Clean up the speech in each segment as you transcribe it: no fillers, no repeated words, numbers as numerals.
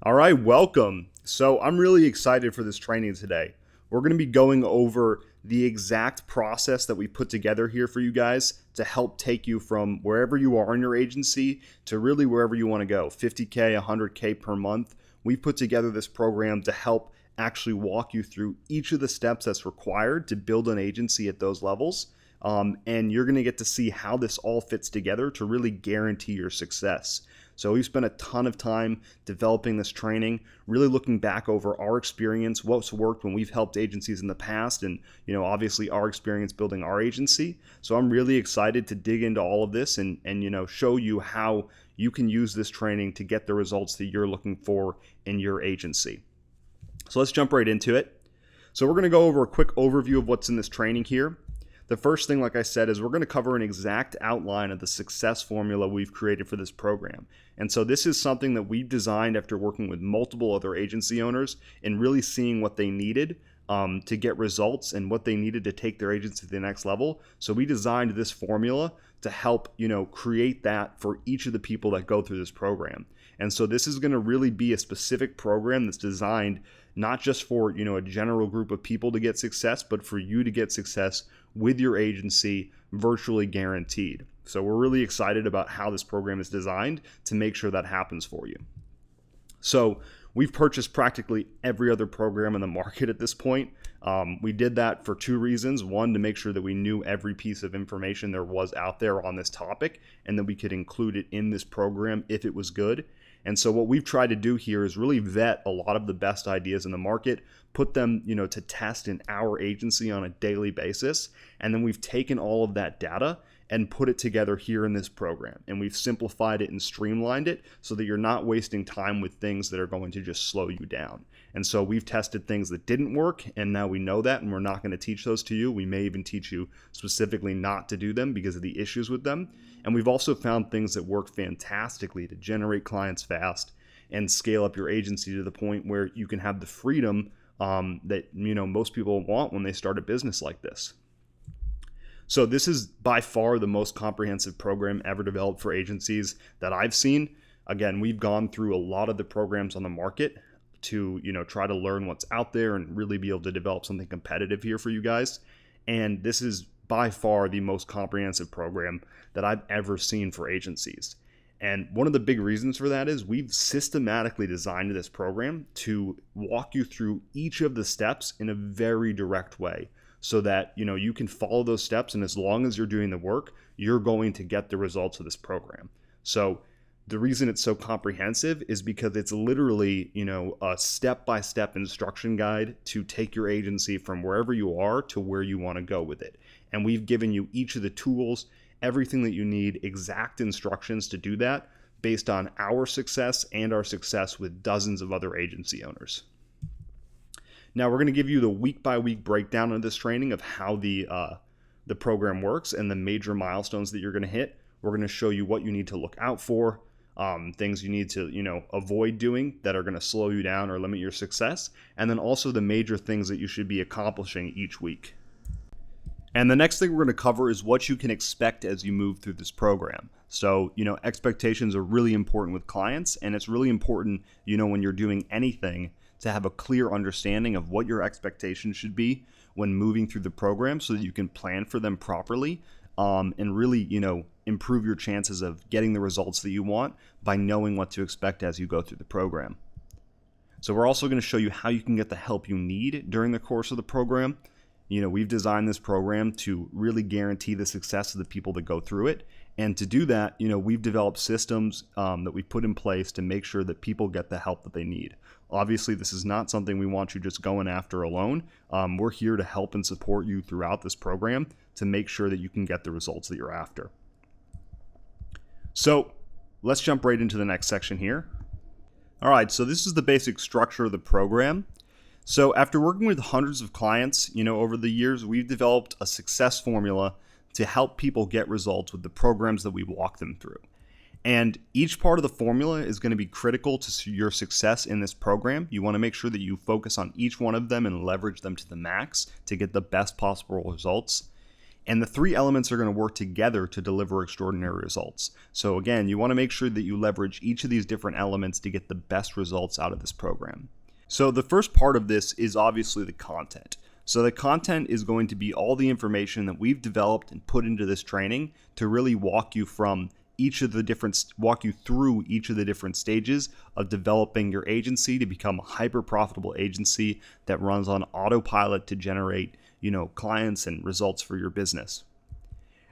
All right, welcome. So I'm really excited for this training today. We're going to be going over the exact process that we put together here for you guys to help take you from wherever you are in your agency to really wherever you want to go, 50K, 100K per month. We've put together this program to help actually walk you through each of the steps that's required to build an agency at those levels. And you're going to get to see how this all fits together to really guarantee your success. So we've spent a ton of time developing this training, really looking back over our experience, what's worked when we've helped agencies in the past, and obviously our experience building our agency. So I'm really excited to dig into all of this and show you how you can use this training to get the results that you're looking for in your agency. So let's jump right into it. So we're going to go over a quick overview of what's in this training here. The first thing, like I said, is we're going to cover an exact outline of the success formula we've created for this program. And so this is something that we've designed after working with multiple other agency owners and really seeing what they needed to get results and what they needed to take their agency to the next level. So we designed this formula to help, create that for each of the people that go through this program. And so this is going to really be a specific program that's designed not just for, a general group of people to get success, but for you to get success with your agency, virtually guaranteed. So we're really excited about how this program is designed to make sure that happens for you. So we've purchased practically every other program in the market at this point. We did that for two reasons. One, to make sure that we knew every piece of information there was out there on this topic and that we could include it in this program if it was good. And so what we've tried to do here is really vet a lot of the best ideas in the market, put them, to test in our agency on a daily basis. And then we've taken all of that data and put it together here in this program. And we've simplified it and streamlined it so that you're not wasting time with things that are going to just slow you down. And so we've tested things that didn't work, and now we know that, and we're not going to teach those to you. We may even teach you specifically not to do them because of the issues with them. And we've also found things that work fantastically to generate clients fast and scale up your agency to the point where you can have the freedom that most people want when they start a business like this. So this is by far the most comprehensive program ever developed for agencies that I've seen. Again, we've gone through a lot of the programs on the market to try to learn what's out there and really be able to develop something competitive here for you guys. And this is by far the most comprehensive program that I've ever seen for agencies. And one of the big reasons for that is we've systematically designed this program to walk you through each of the steps in a very direct way so that you can follow those steps, and as long as you're doing the work, you're going to get the results of this program. So the reason it's so comprehensive is because it's literally, a step-by-step instruction guide to take your agency from wherever you are to where you want to go with it. And we've given you each of the tools, everything that you need, exact instructions to do that based on our success and our success with dozens of other agency owners. Now we're going to give you the week-by-week breakdown of this training of how the program works and the major milestones that you're going to hit. We're going to show you what you need to look out for, things you need to avoid doing that are going to slow you down or limit your success, and then also the major things that you should be accomplishing each week. And the next thing we're going to cover is what you can expect as you move through this program. So, expectations are really important with clients, and it's really important, when you're doing anything, to have a clear understanding of what your expectations should be when moving through the program so that you can plan for them properly and really, improve your chances of getting the results that you want by knowing what to expect as you go through the program. So we're also going to show you how you can get the help you need during the course of the program. We've designed this program to really guarantee the success of the people that go through it. And to do that, we've developed systems that we put in place to make sure that people get the help that they need. Obviously, this is not something we want you just going after alone. We're here to help and support you throughout this program to make sure that you can get the results that you're after. So let's jump right into the next section here. All right, so this is the basic structure of the program. So after working with hundreds of clients, over the years, we've developed a success formula to help people get results with the programs that we walk them through. And each part of the formula is going to be critical to your success in this program. You want to make sure that you focus on each one of them and leverage them to the max to get the best possible results. And the three elements are going to work together to deliver extraordinary results. So again, you want to make sure that you leverage each of these different elements to get the best results out of this program. So the first part of this is obviously the content. So the content is going to be all the information that we've developed and put into this training to really walk you through each of the different stages of developing your agency to become a hyper profitable agency that runs on autopilot to generate, clients and results for your business.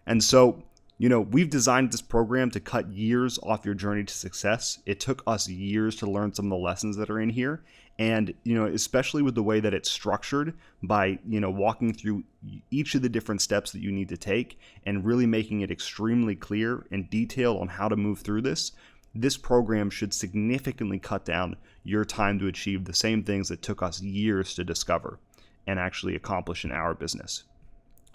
And so, we've designed this program to cut years off your journey to success. It took us years to learn some of the lessons that are in here. And, especially with the way that it's structured by, walking through each of the different steps that you need to take and really making it extremely clear and detailed on how to move through this program should significantly cut down your time to achieve the same things that took us years to discover and actually accomplish in our business.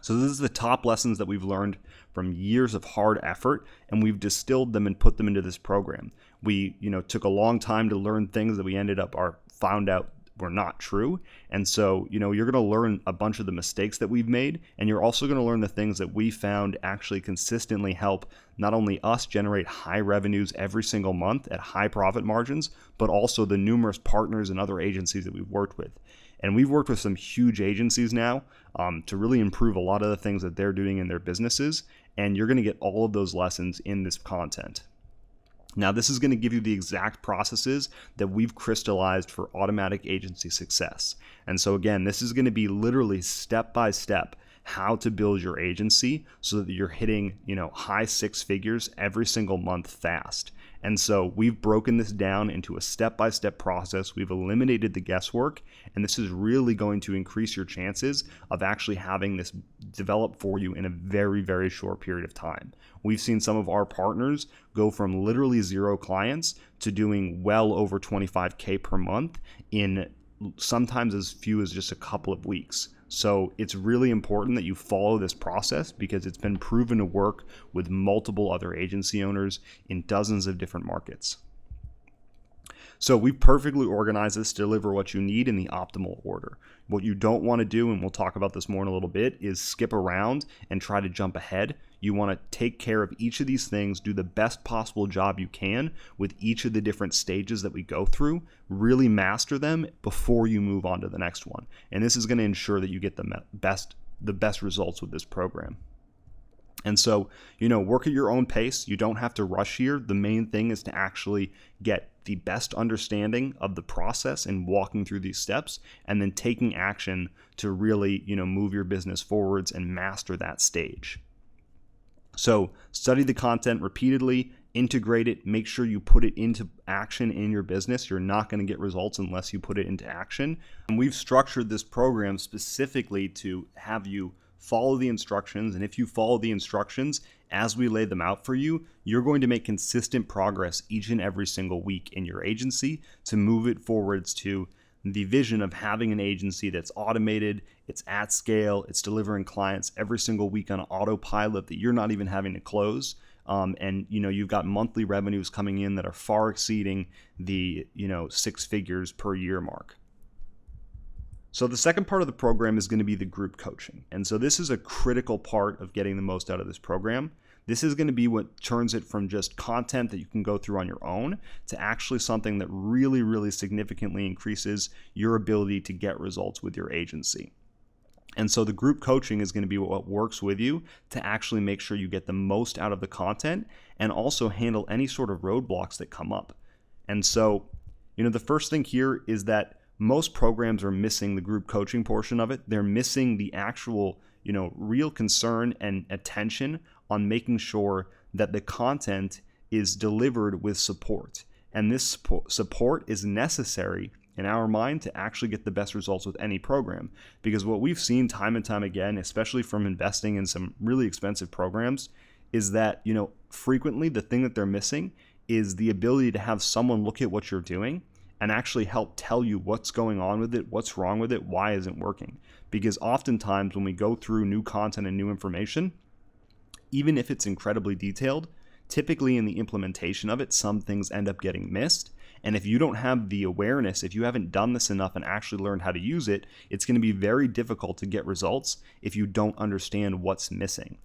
So this is the top lessons that we've learned from years of hard effort, and we've distilled them and put them into this program. We, took a long time to learn things that we found out were not true. And so, you're going to learn a bunch of the mistakes that we've made, and you're also going to learn the things that we found actually consistently help not only us generate high revenues every single month at high profit margins, but also the numerous partners and other agencies that we've worked with. And we've worked with some huge agencies now to really improve a lot of the things that they're doing in their businesses. And you're going to get all of those lessons in this content. Now, this is going to give you the exact processes that we've crystallized for automatic agency success. And so again, this is going to be literally step by step how to build your agency so that you're hitting, high six figures every single month fast. And so we've broken this down into a step-by-step process. We've eliminated the guesswork, and this is really going to increase your chances of actually having this develop for you in a very, very short period of time. We've seen some of our partners go from literally 0 clients to doing well over 25K per month in sometimes as few as just a couple of weeks. So it's really important that you follow this process because it's been proven to work with multiple other agency owners in dozens of different markets. So we perfectly organize this to deliver what you need in the optimal order. What you don't want to do, and we'll talk about this more in a little bit, is skip around and try to jump ahead. You want to take care of each of these things, do the best possible job you can with each of the different stages that we go through, really master them before you move on to the next one. And this is going to ensure that you get the best results with this program. And so, work at your own pace. You don't have to rush here. The main thing is to actually get the best understanding of the process and walking through these steps and then taking action to really, move your business forwards and master that stage. So study the content repeatedly, integrate it, make sure you put it into action in your business. You're not going to get results unless you put it into action. And we've structured this program specifically to have you follow the instructions. And if you follow the instructions as we lay them out for you, you're going to make consistent progress each and every single week in your agency to move it forwards to the vision of having an agency that's automated, it's at scale, it's delivering clients every single week on autopilot that you're not even having to close. And you've got monthly revenues coming in that are far exceeding the 6 figures per year mark. So the second part of the program is going to be the group coaching. And so this is a critical part of getting the most out of this program. This is going to be what turns it from just content that you can go through on your own to actually something that really, really significantly increases your ability to get results with your agency. And so the group coaching is going to be what works with you to actually make sure you get the most out of the content and also handle any sort of roadblocks that come up. And so, the first thing here is that most programs are missing the group coaching portion of it. They're missing the actual, real concern and attention on making sure that the content is delivered with support. And this support is necessary in our mind to actually get the best results with any program. Because what we've seen time and time again, especially from investing in some really expensive programs, is that, frequently the thing that they're missing is the ability to have someone look at what you're doing and actually help tell you what's going on with it, what's wrong with it, why isn't working. Because oftentimes when we go through new content and new information, even if it's incredibly detailed, typically in the implementation of it, some things end up getting missed. And if you don't have the awareness, if you haven't done this enough and actually learned how to use it, it's going to be very difficult to get results if you don't understand what's missing.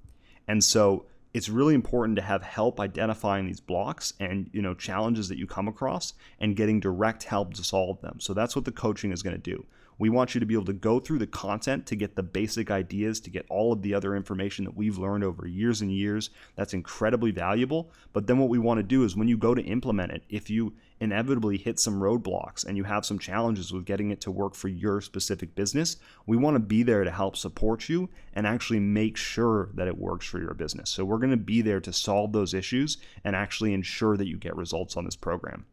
And so it's really important to have help identifying these blocks and, challenges that you come across and getting direct help to solve them. So that's what the coaching is going to do. We want you to be able to go through the content to get the basic ideas, to get all of the other information that we've learned over years and years. That's incredibly valuable. But then what we want to do is when you go to implement it, if you inevitably hit some roadblocks and you have some challenges with getting it to work for your specific business, we want to be there to help support you and actually make sure that it works for your business. So we're going to be there to solve those issues and actually ensure that you get results on this program.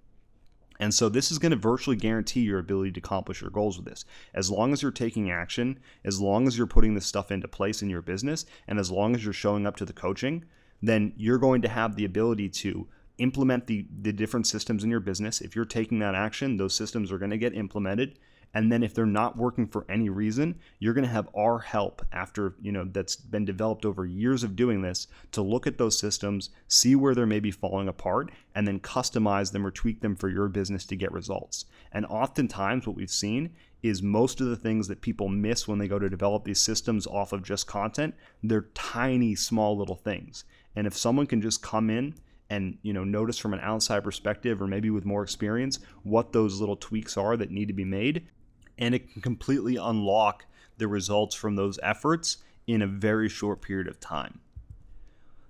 And so this is going to virtually guarantee your ability to accomplish your goals with this. As long as you're taking action, as long as you're putting this stuff into place in your business, and as long as you're showing up to the coaching, then you're going to have the ability to implement the different systems in your business. If you're taking that action, those systems are going to get implemented. And then if they're not working for any reason, you're going to have our help after, that's been developed over years of doing this to look at those systems, see where they're maybe falling apart, and then customize them or tweak them for your business to get results. And oftentimes what we've seen is most of the things that people miss when they go to develop these systems off of just content, they're tiny, small little things. And if someone can just come in and notice from an outside perspective or maybe with more experience what those little tweaks are that need to be made, and it can completely unlock the results from those efforts in a very short period of time.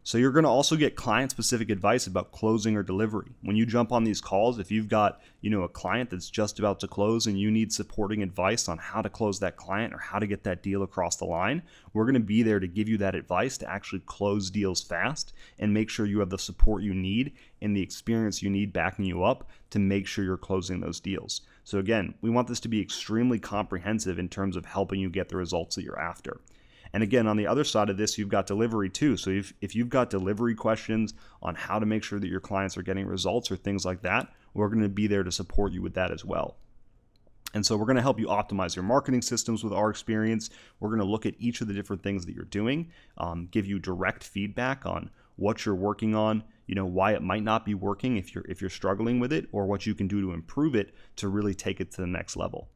So you're going to also get client-specific advice about closing or delivery. When you jump on these calls, if you've got a client that's just about to close and you need supporting advice on how to close that client or how to get that deal across the line, we're going to be there to give you that advice to actually close deals fast and make sure you have the support you need and the experience you need backing you up to make sure you're closing those deals. So again, we want this to be extremely comprehensive in terms of helping you get the results that you're after. And again, on the other side of this, you've got delivery too. So if you've got delivery questions on how to make sure that your clients are getting results or things like that, we're going to be there to support you with that as well. And so we're going to help you optimize your marketing systems with our experience. We're going to look at each of the different things that you're doing, give you direct feedback on what you're working on, why it might not be working if you're struggling with it, or what you can do to improve it to really take it to the next level.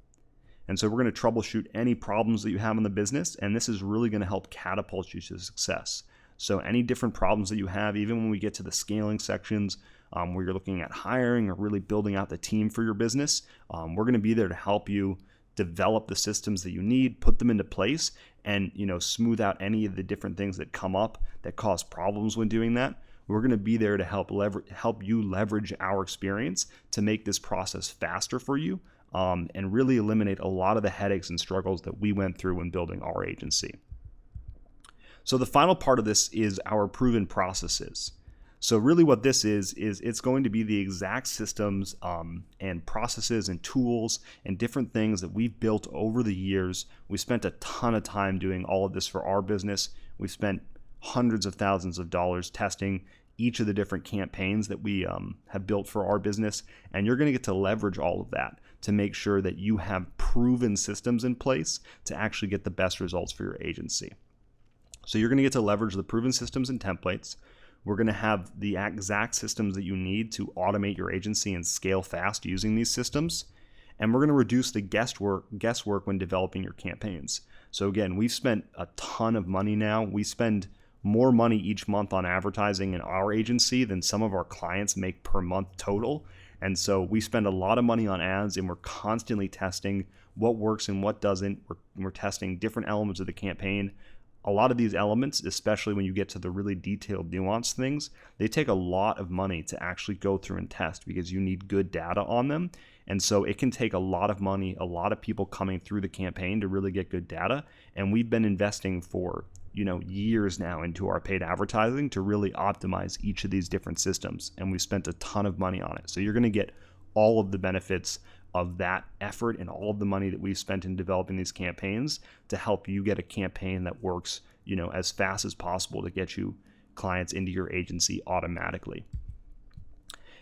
And so we're going to troubleshoot any problems that you have in the business, and this is really going to help catapult you to success. So any different problems that you have, even when we get to the scaling sections, where you're looking at hiring or really building out the team for your business, we're going to be there to help you develop the systems that you need, put them into place, and smooth out any of the different things that come up that cause problems when doing that. We're going to be there to help you leverage our experience to make this process faster for you, and really eliminate a lot of the headaches and struggles that we went through when building our agency. So the final part of this is our proven processes. So really what this is it's going to be the exact systems and processes and tools and different things that we've built over the years. We spent a ton of time doing all of this for our business. We spent hundreds of thousands of dollars testing each of the different campaigns that we have built for our business. And you're going to get to leverage all of that to make sure that you have proven systems in place to actually get the best results for your agency. So you're going to get to leverage the proven systems and templates. We're going to have the exact systems that you need to automate your agency and scale fast using these systems. And we're going to reduce the guesswork when developing your campaigns. So again, we've spent a ton of money now. We spend more money each month on advertising in our agency than some of our clients make per month total. And so we spend a lot of money on ads, and we're constantly testing what works and what doesn't. We're testing different elements of the campaign. A lot of these elements, especially when you get to the really detailed, nuanced things, they take a lot of money to actually go through and test because you need good data on them. And so it can take a lot of money, a lot of people coming through the campaign to really get good data. And we've been investing for years now into our paid advertising to really optimize each of these different systems. And we've spent a ton of money on it. So you're going to get all of the benefits of that effort and all of the money that we've spent in developing these campaigns to help you get a campaign that works, as fast as possible to get you clients into your agency automatically.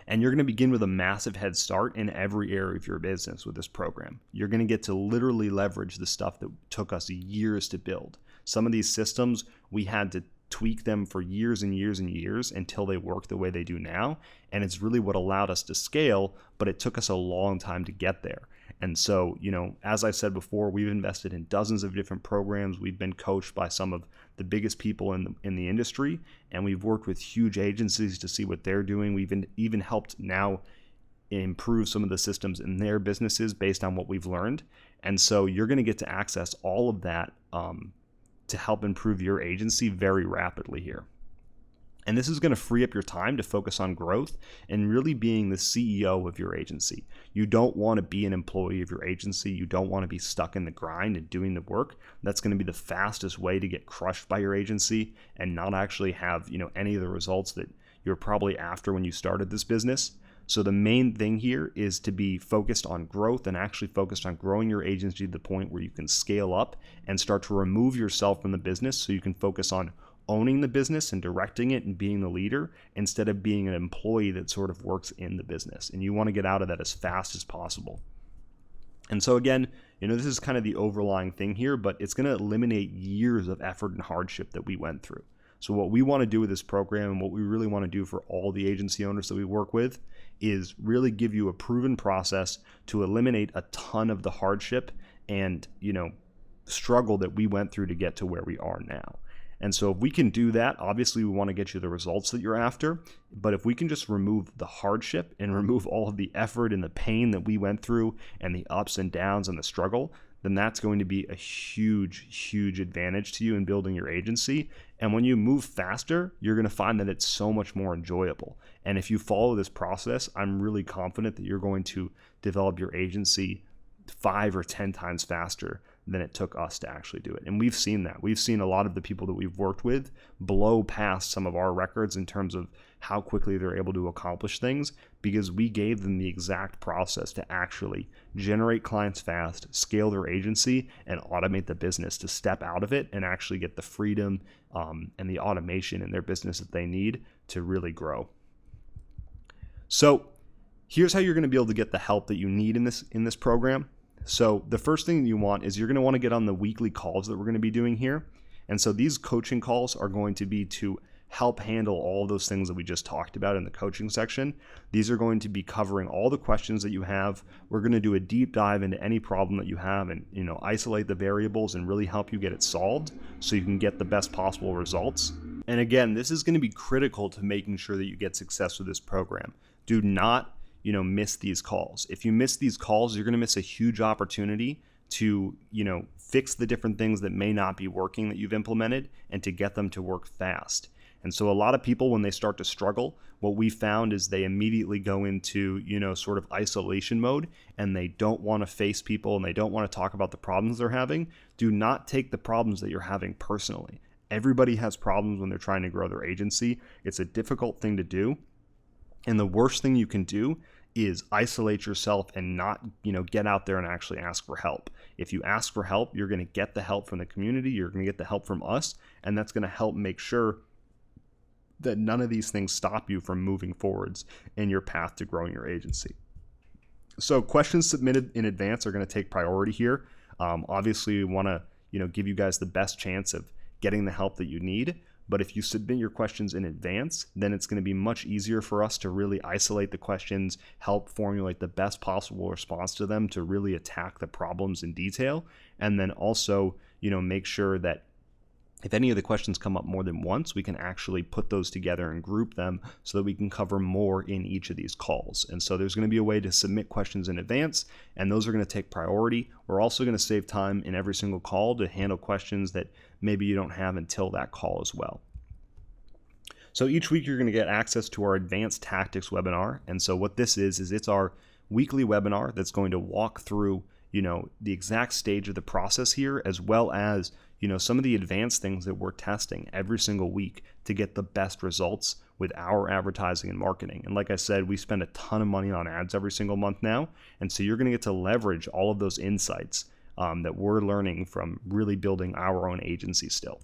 And you're going to begin with a massive head start in every area of your business with this program. You're going to get to literally leverage the stuff that took us years to build. Some of these systems we had to tweak them for years and years and years until they work the way they do now. And it's really what allowed us to scale, but it took us a long time to get there. And so, as I said before, we've invested in dozens of different programs. We've been coached by some of the biggest people in the industry, and we've worked with huge agencies to see what they're doing. We've even helped now improve some of the systems in their businesses based on what we've learned. And so you're going to get to access all of that to help improve your agency very rapidly here. And this is going to free up your time to focus on growth and really being the CEO of your agency. You don't want to be an employee of your agency. You don't want to be stuck in the grind and doing the work. That's going to be the fastest way to get crushed by your agency and not actually have, any of the results that you're probably after when you started this business. So the main thing here is to be focused on growth and actually focused on growing your agency to the point where you can scale up and start to remove yourself from the business so you can focus on owning the business and directing it and being the leader instead of being an employee that sort of works in the business. And you want to get out of that as fast as possible. And so again, this is kind of the overlying thing here, but it's going to eliminate years of effort and hardship that we went through. So what we want to do with this program and what we really want to do for all the agency owners that we work with is really give you a proven process to eliminate a ton of the hardship and, struggle that we went through to get to where we are now. And so if we can do that, obviously we want to get you the results that you're after. But if we can just remove the hardship and remove all of the effort and the pain that we went through and the ups and downs and the struggle, then that's going to be a huge, huge advantage to you in building your agency. And when you move faster, you're going to find that it's so much more enjoyable. And if you follow this process, I'm really confident that you're going to develop your agency 5 or 10 times faster than it took us to actually do it. And we've seen that. We've seen a lot of the people that we've worked with blow past some of our records in terms of how quickly they're able to accomplish things because we gave them the exact process to actually generate clients fast, scale their agency, and automate the business to step out of it and actually get the freedom and the automation in their business that they need to really grow. So here's how you're going to be able to get the help that you need in this program. So the first thing you want is you're going to want to get on the weekly calls that we're going to be doing here. And so these coaching calls are going to be to help handle all those things that we just talked about in the coaching section. These are going to be covering all the questions that you have. We're going to do a deep dive into any problem that you have and, isolate the variables and really help you get it solved so you can get the best possible results. And again, this is going to be critical to making sure that you get success with this program. Do not miss these calls. If you miss these calls, you're going to miss a huge opportunity to, fix the different things that may not be working that you've implemented and to get them to work fast. And so a lot of people, when they start to struggle, what we found is they immediately go into, sort of isolation mode and they don't want to face people and they don't want to talk about the problems they're having. Do not take the problems that you're having personally. Everybody has problems when they're trying to grow their agency. It's a difficult thing to do. And the worst thing you can do is isolate yourself and not, get out there and actually ask for help. If you ask for help, you're going to get the help from the community. You're going to get the help from us. And that's going to help make sure that none of these things stop you from moving forwards in your path to growing your agency. So questions submitted in advance are going to take priority here. Obviously, we want to, give you guys the best chance of getting the help that you need. But if you submit your questions in advance, then it's going to be much easier for us to really isolate the questions, help formulate the best possible response to them to really attack the problems in detail, and then also, make sure that if any of the questions come up more than once, we can actually put those together and group them so that we can cover more in each of these calls. And so there's going to be a way to submit questions in advance, and those are going to take priority. We're also going to save time in every single call to handle questions that maybe you don't have until that call as well. So each week you're going to get access to our Advanced Tactics webinar. And so what this is it's our weekly webinar that's going to walk through, the exact stage of the process here, as well as some of the advanced things that we're testing every single week to get the best results with our advertising and marketing. And like I said, we spend a ton of money on ads every single month now. And so you're going to get to leverage all of those insights that we're learning from really building our own agency still.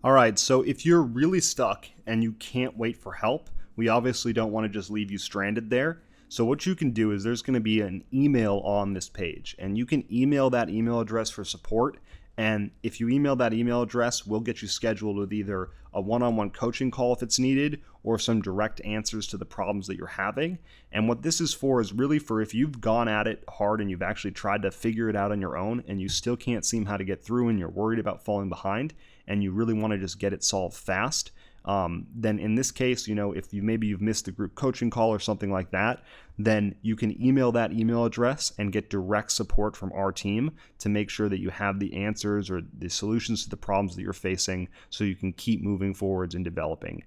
All right, so if you're really stuck and you can't wait for help, we obviously don't want to just leave you stranded there. So what you can do is there's going to be an email on this page, and you can email that email address for support And if you email that email address, we'll get you scheduled with either a one-on-one coaching call if it's needed, or some direct answers to the problems that you're having. And what this is for is really for if you've gone at it hard and you've actually tried to figure it out on your own and you still can't seem how to get through and you're worried about falling behind and you really want to just get it solved fast. Then in this case, if you've missed the group coaching call or something like that, then you can email that email address and get direct support from our team to make sure that you have the answers or the solutions to the problems that you're facing so you can keep moving forwards and developing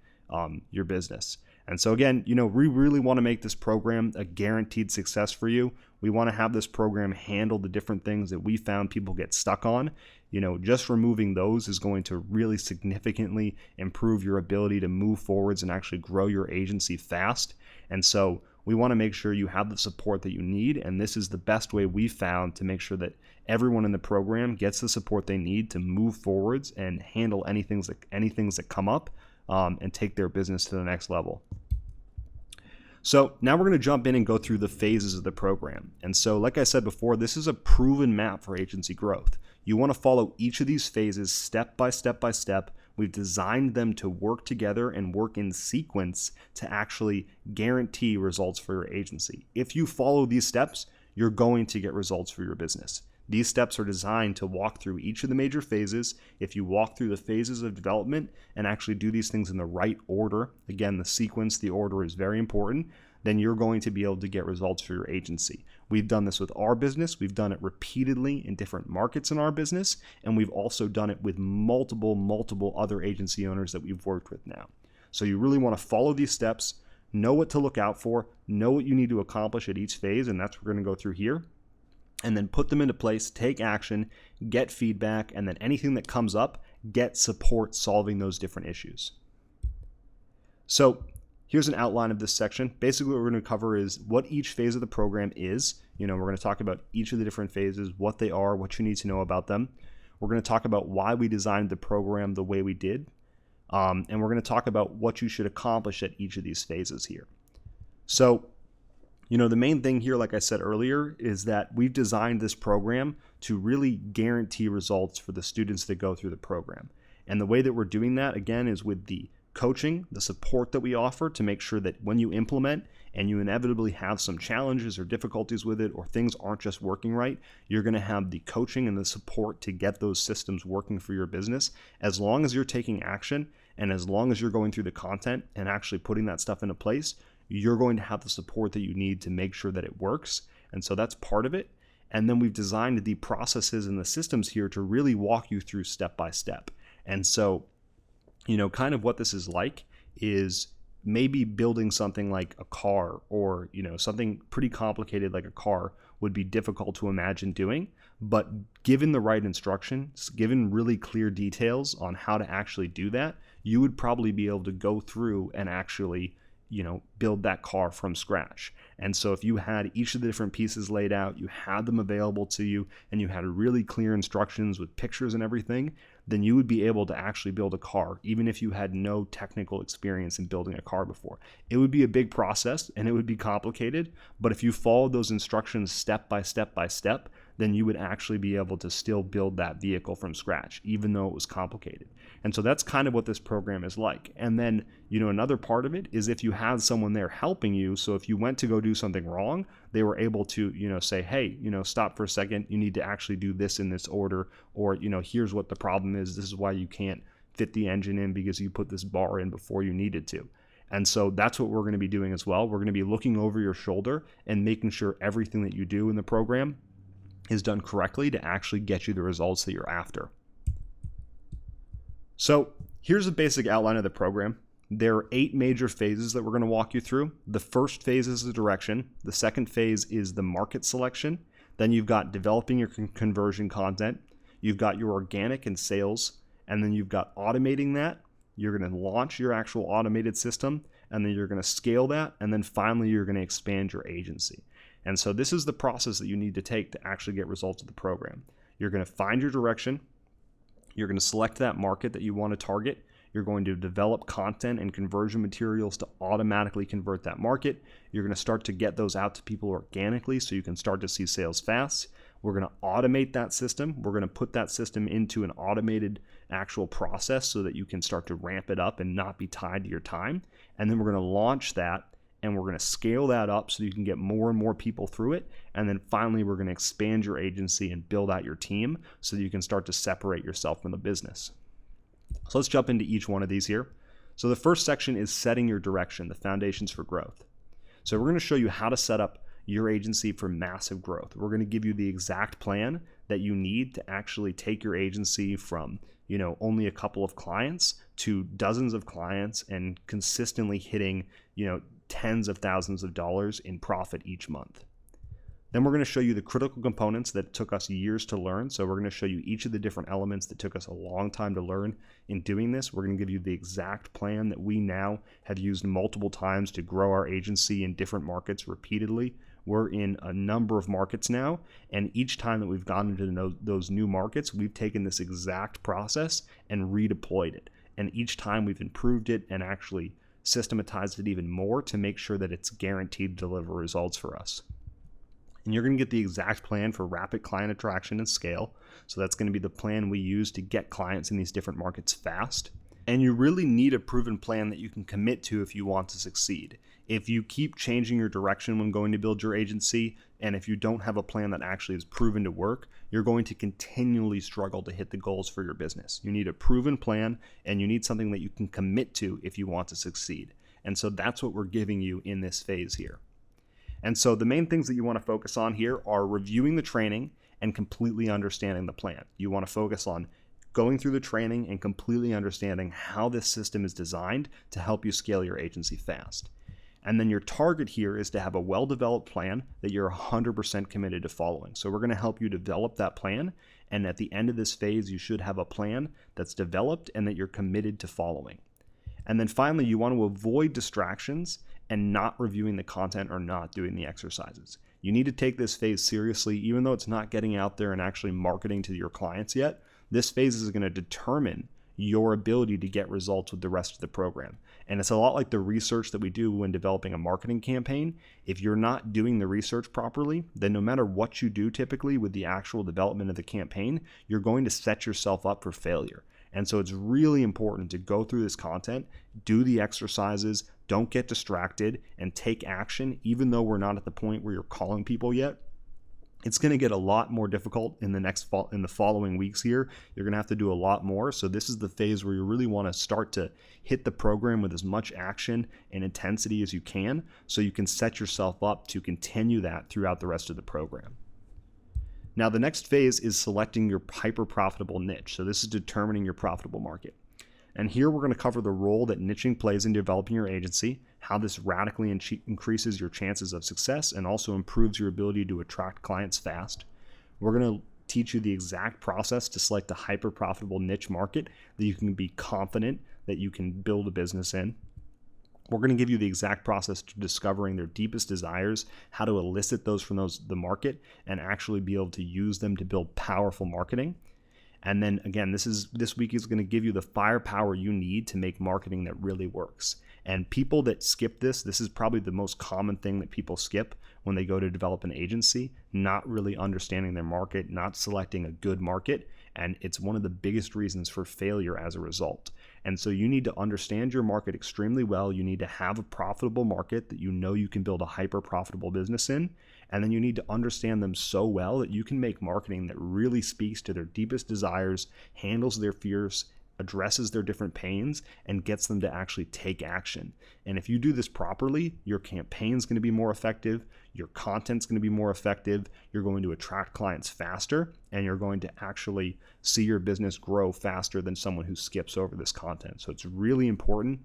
your business. And so again, we really want to make this program a guaranteed success for you. We want to have this program handle the different things that we found people get stuck on. Just removing those is going to really significantly improve your ability to move forwards and actually grow your agency fast. And so we want to make sure you have the support that you need. And this is the best way we found to make sure that everyone in the program gets the support they need to move forwards and handle any things that come up and take their business to the next level. So now we're going to jump in and go through the phases of the program. And so like I said before, this is a proven map for agency growth. You want to follow each of these phases step by step by step. We've designed them to work together and work in sequence to actually guarantee results for your agency. If you follow these steps, you're going to get results for your business. These steps are designed to walk through each of the major phases. If you walk through the phases of development and actually do these things in the right order, again, the sequence, the order is very important, then you're going to be able to get results for your agency. We've done this with our business. We've done it repeatedly in different markets in our business, and we've also done it with multiple other agency owners that we've worked with now. So you really want to follow these steps, know what to look out for, know what you need to accomplish at each phase, and that's what we're going to go through here. And then put them into place, take action, get feedback, and then anything that comes up, get support solving those different issues. So here's an outline of this section. Basically, what we're going to cover is what each phase of the program is. We're going to talk about each of the different phases, what they are, what you need to know about them. We're going to talk about why we designed the program the way we did. And we're going to talk about what you should accomplish at each of these phases here. So the main thing here, like I said earlier, is that we've designed this program to really guarantee results for the students that go through the program. And the way that we're doing that, again, is with the coaching, the support that we offer to make sure that when you implement and you inevitably have some challenges or difficulties with it or things aren't just working right, you're going to have the coaching and the support to get those systems working for your business. As long as you're taking action and as long as you're going through the content and actually putting that stuff into place, you're going to have the support that you need to make sure that it works. And so that's part of it. And then we've designed the processes and the systems here to really walk you through step by step. And so, kind of what this is like is maybe building something like a car or, something pretty complicated like a car would be difficult to imagine doing. But given the right instructions, given really clear details on how to actually do that, you would probably be able to go through and actually build that car from scratch. And so if you had each of the different pieces laid out, you had them available to you, and you had really clear instructions with pictures and everything, then you would be able to actually build a car, even if you had no technical experience in building a car before. It would be a big process and it would be complicated, but if you followed those instructions step by step by step, then you would actually be able to still build that vehicle from scratch, even though it was complicated. And so that's kind of what this program is like. And then, another part of it is if you had someone there helping you, so if you went to go do something wrong, they were able to, say, hey, stop for a second, you need to actually do this in this order, or, here's what the problem is, this is why you can't fit the engine in because you put this bar in before you needed to. And so that's what we're going to be doing as well. We're going to be looking over your shoulder and making sure everything that you do in the program is done correctly to actually get you the results that you're after. So here's a basic outline of the program. There are 8 major phases that we're going to walk you through. The first phase is the direction. The second phase is the market selection. Then you've got developing your conversion content. You've got your organic and sales. And then you've got automating that. You're going to launch your actual automated system. And then you're going to scale that. And then finally, you're going to expand your agency. And so this is the process that you need to take to actually get results of the program. You're going to find your direction. You're going to select that market that you want to target. You're going to develop content and conversion materials to automatically convert that market. You're going to start to get those out to people organically so you can start to see sales fast. We're going to automate that system. We're going to put that system into an automated actual process so that you can start to ramp it up and not be tied to your time. And then we're going to launch that, and we're going to scale that up so you can get more and more people through it. And then finally, we're going to expand your agency and build out your team so that you can start to separate yourself from the business. So let's jump into each one of these here. So the first section is setting your direction, the foundations for growth. So we're going to show you how to set up your agency for massive growth. We're going to give you the exact plan that you need to actually take your agency from, only a couple of clients to dozens of clients and consistently hitting, tens of thousands of dollars in profit each month. Then we're going to show you the critical components that took us years to learn. So we're going to show you each of the different elements that took us a long time to learn in doing this. We're going to give you the exact plan that we now have used multiple times to grow our agency in different markets repeatedly. We're in a number of markets now, and each time that we've gone into those new markets, we've taken this exact process and redeployed it. And each time we've improved it and actually systematized it even more to make sure that it's guaranteed to deliver results for us. And you're going to get the exact plan for rapid client attraction and scale. So that's going to be the plan we use to get clients in these different markets fast. And you really need a proven plan that you can commit to if you want to succeed. If you keep changing your direction when going to build your agency, and if you don't have a plan that actually is proven to work, you're going to continually struggle to hit the goals for your business. You need a proven plan, and you need something that you can commit to if you want to succeed. And so that's what we're giving you in this phase here. And so the main things that you want to focus on here are reviewing the training and completely understanding the plan. You want to focus on going through the training and completely understanding how this system is designed to help you scale your agency fast. And then your target here is to have a well-developed plan that you're 100% committed to following. So we're going to help you develop that plan. And at the end of this phase, you should have a plan that's developed and that you're committed to following. And then finally, you want to avoid distractions and not reviewing the content or not doing the exercises. You need to take this phase seriously, even though it's not getting out there and actually marketing to your clients yet. This phase is going to determine your ability to get results with the rest of the program. And it's a lot like the research that we do when developing a marketing campaign. If you're not doing the research properly, then no matter what you do typically with the actual development of the campaign, you're going to set yourself up for failure. And so it's really important to go through this content, do the exercises, don't get distracted, and take action, even though we're not at the point where you're calling people yet. It's going to get a lot more difficult in the following weeks here. You're going to have to do a lot more. So this is the phase where you really want to start to hit the program with as much action and intensity as you can, so you can set yourself up to continue that throughout the rest of the program. Now, the next phase is selecting your hyper-profitable niche. So this is determining your profitable market. And here we're going to cover the role that niching plays in developing your agency, how this radically increases your chances of success and also improves your ability to attract clients fast. We're going to teach you the exact process to select a hyper-profitable niche market that you can be confident that you can build a business in. We're going to give you the exact process to discovering their deepest desires, how to elicit those from the market, and actually be able to use them to build powerful marketing. And then again, this week is going to give you the firepower you need to make marketing that really works. And people that skip this is probably the most common thing that people skip when they go to develop an agency, not really understanding their market, not selecting a good market. And it's one of the biggest reasons for failure as a result. And so you need to understand your market extremely well. You need to have a profitable market that you know you can build a hyper profitable business in. And then you need to understand them so well that you can make marketing that really speaks to their deepest desires, handles their fears, addresses their different pains, and gets them to actually take action. And if you do this properly, your campaign's going to be more effective, your content's going to be more effective, you're going to attract clients faster, and you're going to actually see your business grow faster than someone who skips over this content. So it's really important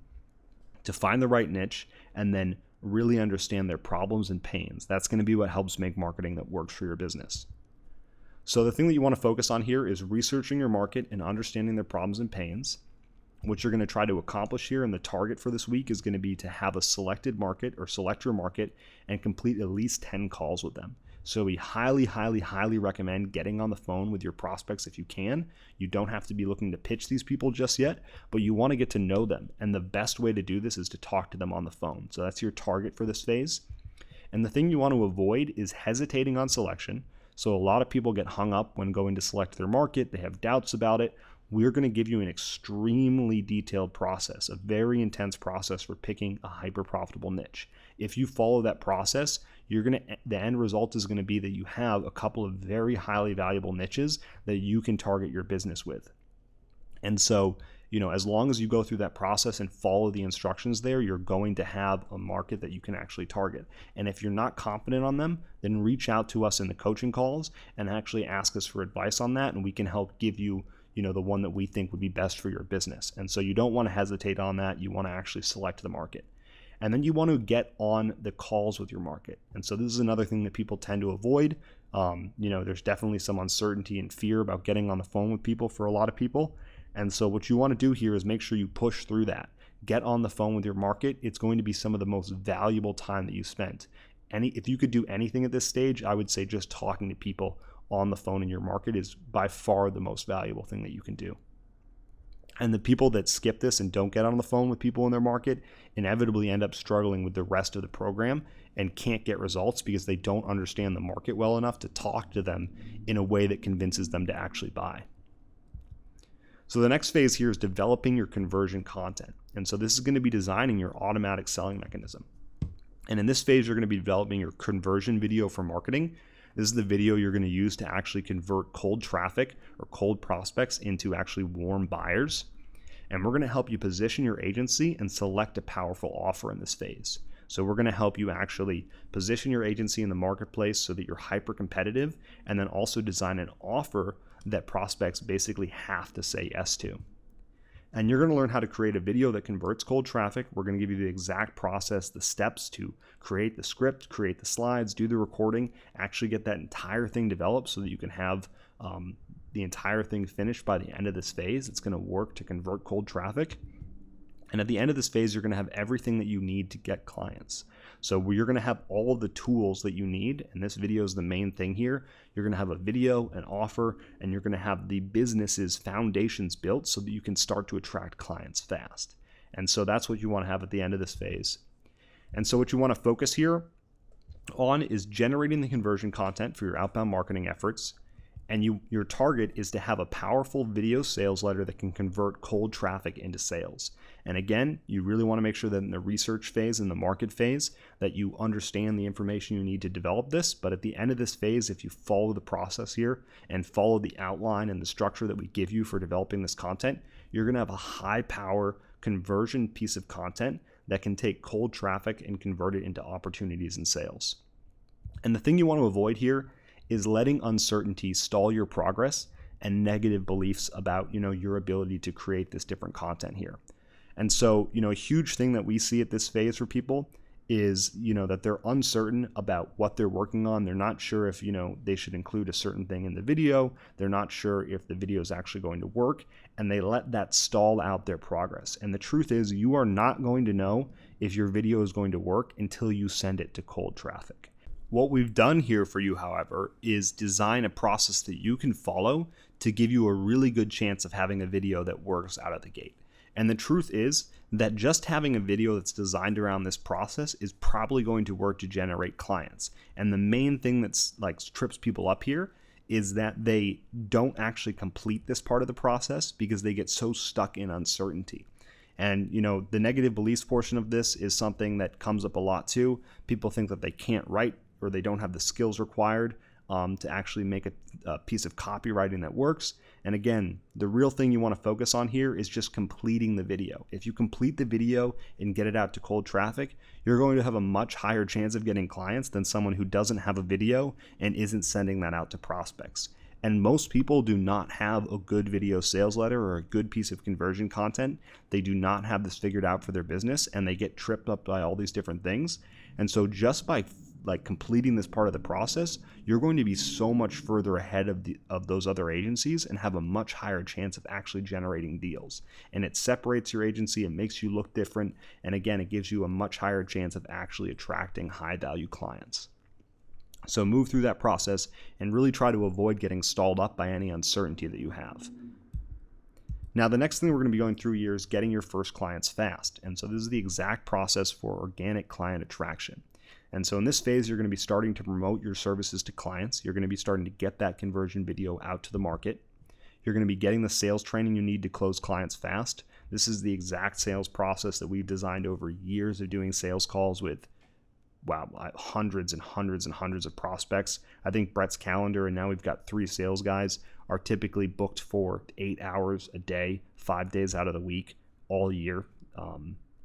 to find the right niche and then really understand their problems and pains. That's going to be what helps make marketing that works for your business. So the thing that you want to focus on here is researching your market and understanding their problems and pains. What you're going to try to accomplish here, and the target for this week is going to be to have a selected market or select your market and complete at least 10 calls with them. So we highly, highly, highly recommend getting on the phone with your prospects if you can. You don't have to be looking to pitch these people just yet, but you want to get to know them. And the best way to do this is to talk to them on the phone. So that's your target for this phase. And the thing you want to avoid is hesitating on selection. So a lot of people get hung up when going to select their market. They have doubts about it. We're going to give you an extremely detailed process, a very intense process for picking a hyper profitable niche. If you follow that process, the end result is going to be that you have a couple of very highly valuable niches that you can target your business with. And so, as long as you go through that process and follow the instructions there, you're going to have a market that you can actually target. And if you're not confident on them, then reach out to us in the coaching calls and actually ask us for advice on that, and we can help give you the one that we think would be best for your business. And so you don't want to hesitate on that. You want to actually select the market. And then you want to get on the calls with your market. And so this is another thing that people tend to avoid. There's definitely some uncertainty and fear about getting on the phone with people for a lot of people. And so what you want to do here is make sure you push through that. Get on the phone with your market. It's going to be some of the most valuable time that you spent. If you could do anything at this stage, I would say just talking to people on the phone in your market is by far the most valuable thing that you can do. And the people that skip this and don't get on the phone with people in their market inevitably end up struggling with the rest of the program and can't get results because they don't understand the market well enough to talk to them in a way that convinces them to actually buy. So the next phase here is developing your conversion content. And so this is going to be designing your automatic selling mechanism. And in this phase, you're going to be developing your conversion video for marketing. This is the video you're going to use to actually convert cold traffic or cold prospects into actually warm buyers. And we're going to help you position your agency and select a powerful offer in this phase. So we're going to help you actually position your agency in the marketplace so that you're hyper competitive, and then also design an offer that prospects basically have to say yes to. And you're going to learn how to create a video that converts cold traffic. We're going to give you the exact process, the steps to create the script, create the slides, do the recording, actually get that entire thing developed so that you can have the entire thing finished by the end of this phase. It's going to work to convert cold traffic. And at the end of this phase, you're going to have everything that you need to get clients. So you're going to have all of the tools that you need, and this video is the main thing here. You're going to have a video, an offer, and you're going to have the business's foundations built so that you can start to attract clients fast. And so that's what you want to have at the end of this phase. And so what you want to focus here on is generating the conversion content for your outbound marketing efforts. And your target is to have a powerful video sales letter that can convert cold traffic into sales. And again, you really want to make sure that in the research phase and the market phase that you understand the information you need to develop this. But at the end of this phase, if you follow the process here and follow the outline and the structure that we give you for developing this content, you're going to have a high power conversion piece of content that can take cold traffic and convert it into opportunities and sales. And the thing you want to avoid here is letting uncertainty stall your progress and negative beliefs about, your ability to create this different content here. And so, a huge thing that we see at this phase for people is, that they're uncertain about what they're working on. They're not sure if, they should include a certain thing in the video. They're not sure if the video is actually going to work, and they let that stall out their progress. And the truth is, you are not going to know if your video is going to work until you send it to cold traffic. What we've done here for you, however, is design a process that you can follow to give you a really good chance of having a video that works out of the gate. And the truth is that just having a video that's designed around this process is probably going to work to generate clients. And the main thing that's trips people up here is that they don't actually complete this part of the process because they get so stuck in uncertainty. And, the negative beliefs portion of this is something that comes up a lot too. People think that they can't write or they don't have the skills required to actually make a piece of copywriting that works. And again, the real thing you want to focus on here is just completing the video. If you complete the video and get it out to cold traffic, you're going to have a much higher chance of getting clients than someone who doesn't have a video and isn't sending that out to prospects. And most people do not have a good video sales letter or a good piece of conversion content. They do not have this figured out for their business, and they get tripped up by all these different things. And so just by completing this part of the process, you're going to be so much further ahead of those other agencies and have a much higher chance of actually generating deals. And it separates your agency, it makes you look different, and again, it gives you a much higher chance of actually attracting high value clients. So move through that process and really try to avoid getting stalled up by any uncertainty that you have. Now, the next thing we're going to be going through here is getting your first clients fast. And so this is the exact process for organic client attraction. And so in this phase, you're going to be starting to promote your services to clients. You're going to be starting to get that conversion video out to the market. You're going to be getting the sales training you need to close clients fast. This is the exact sales process that we've designed over years of doing sales calls with, wow, hundreds and hundreds and hundreds of prospects. I think Brett's calendar, and now we've got 3 sales guys, are typically booked for 8 hours a day, 5 days out of the week, all year.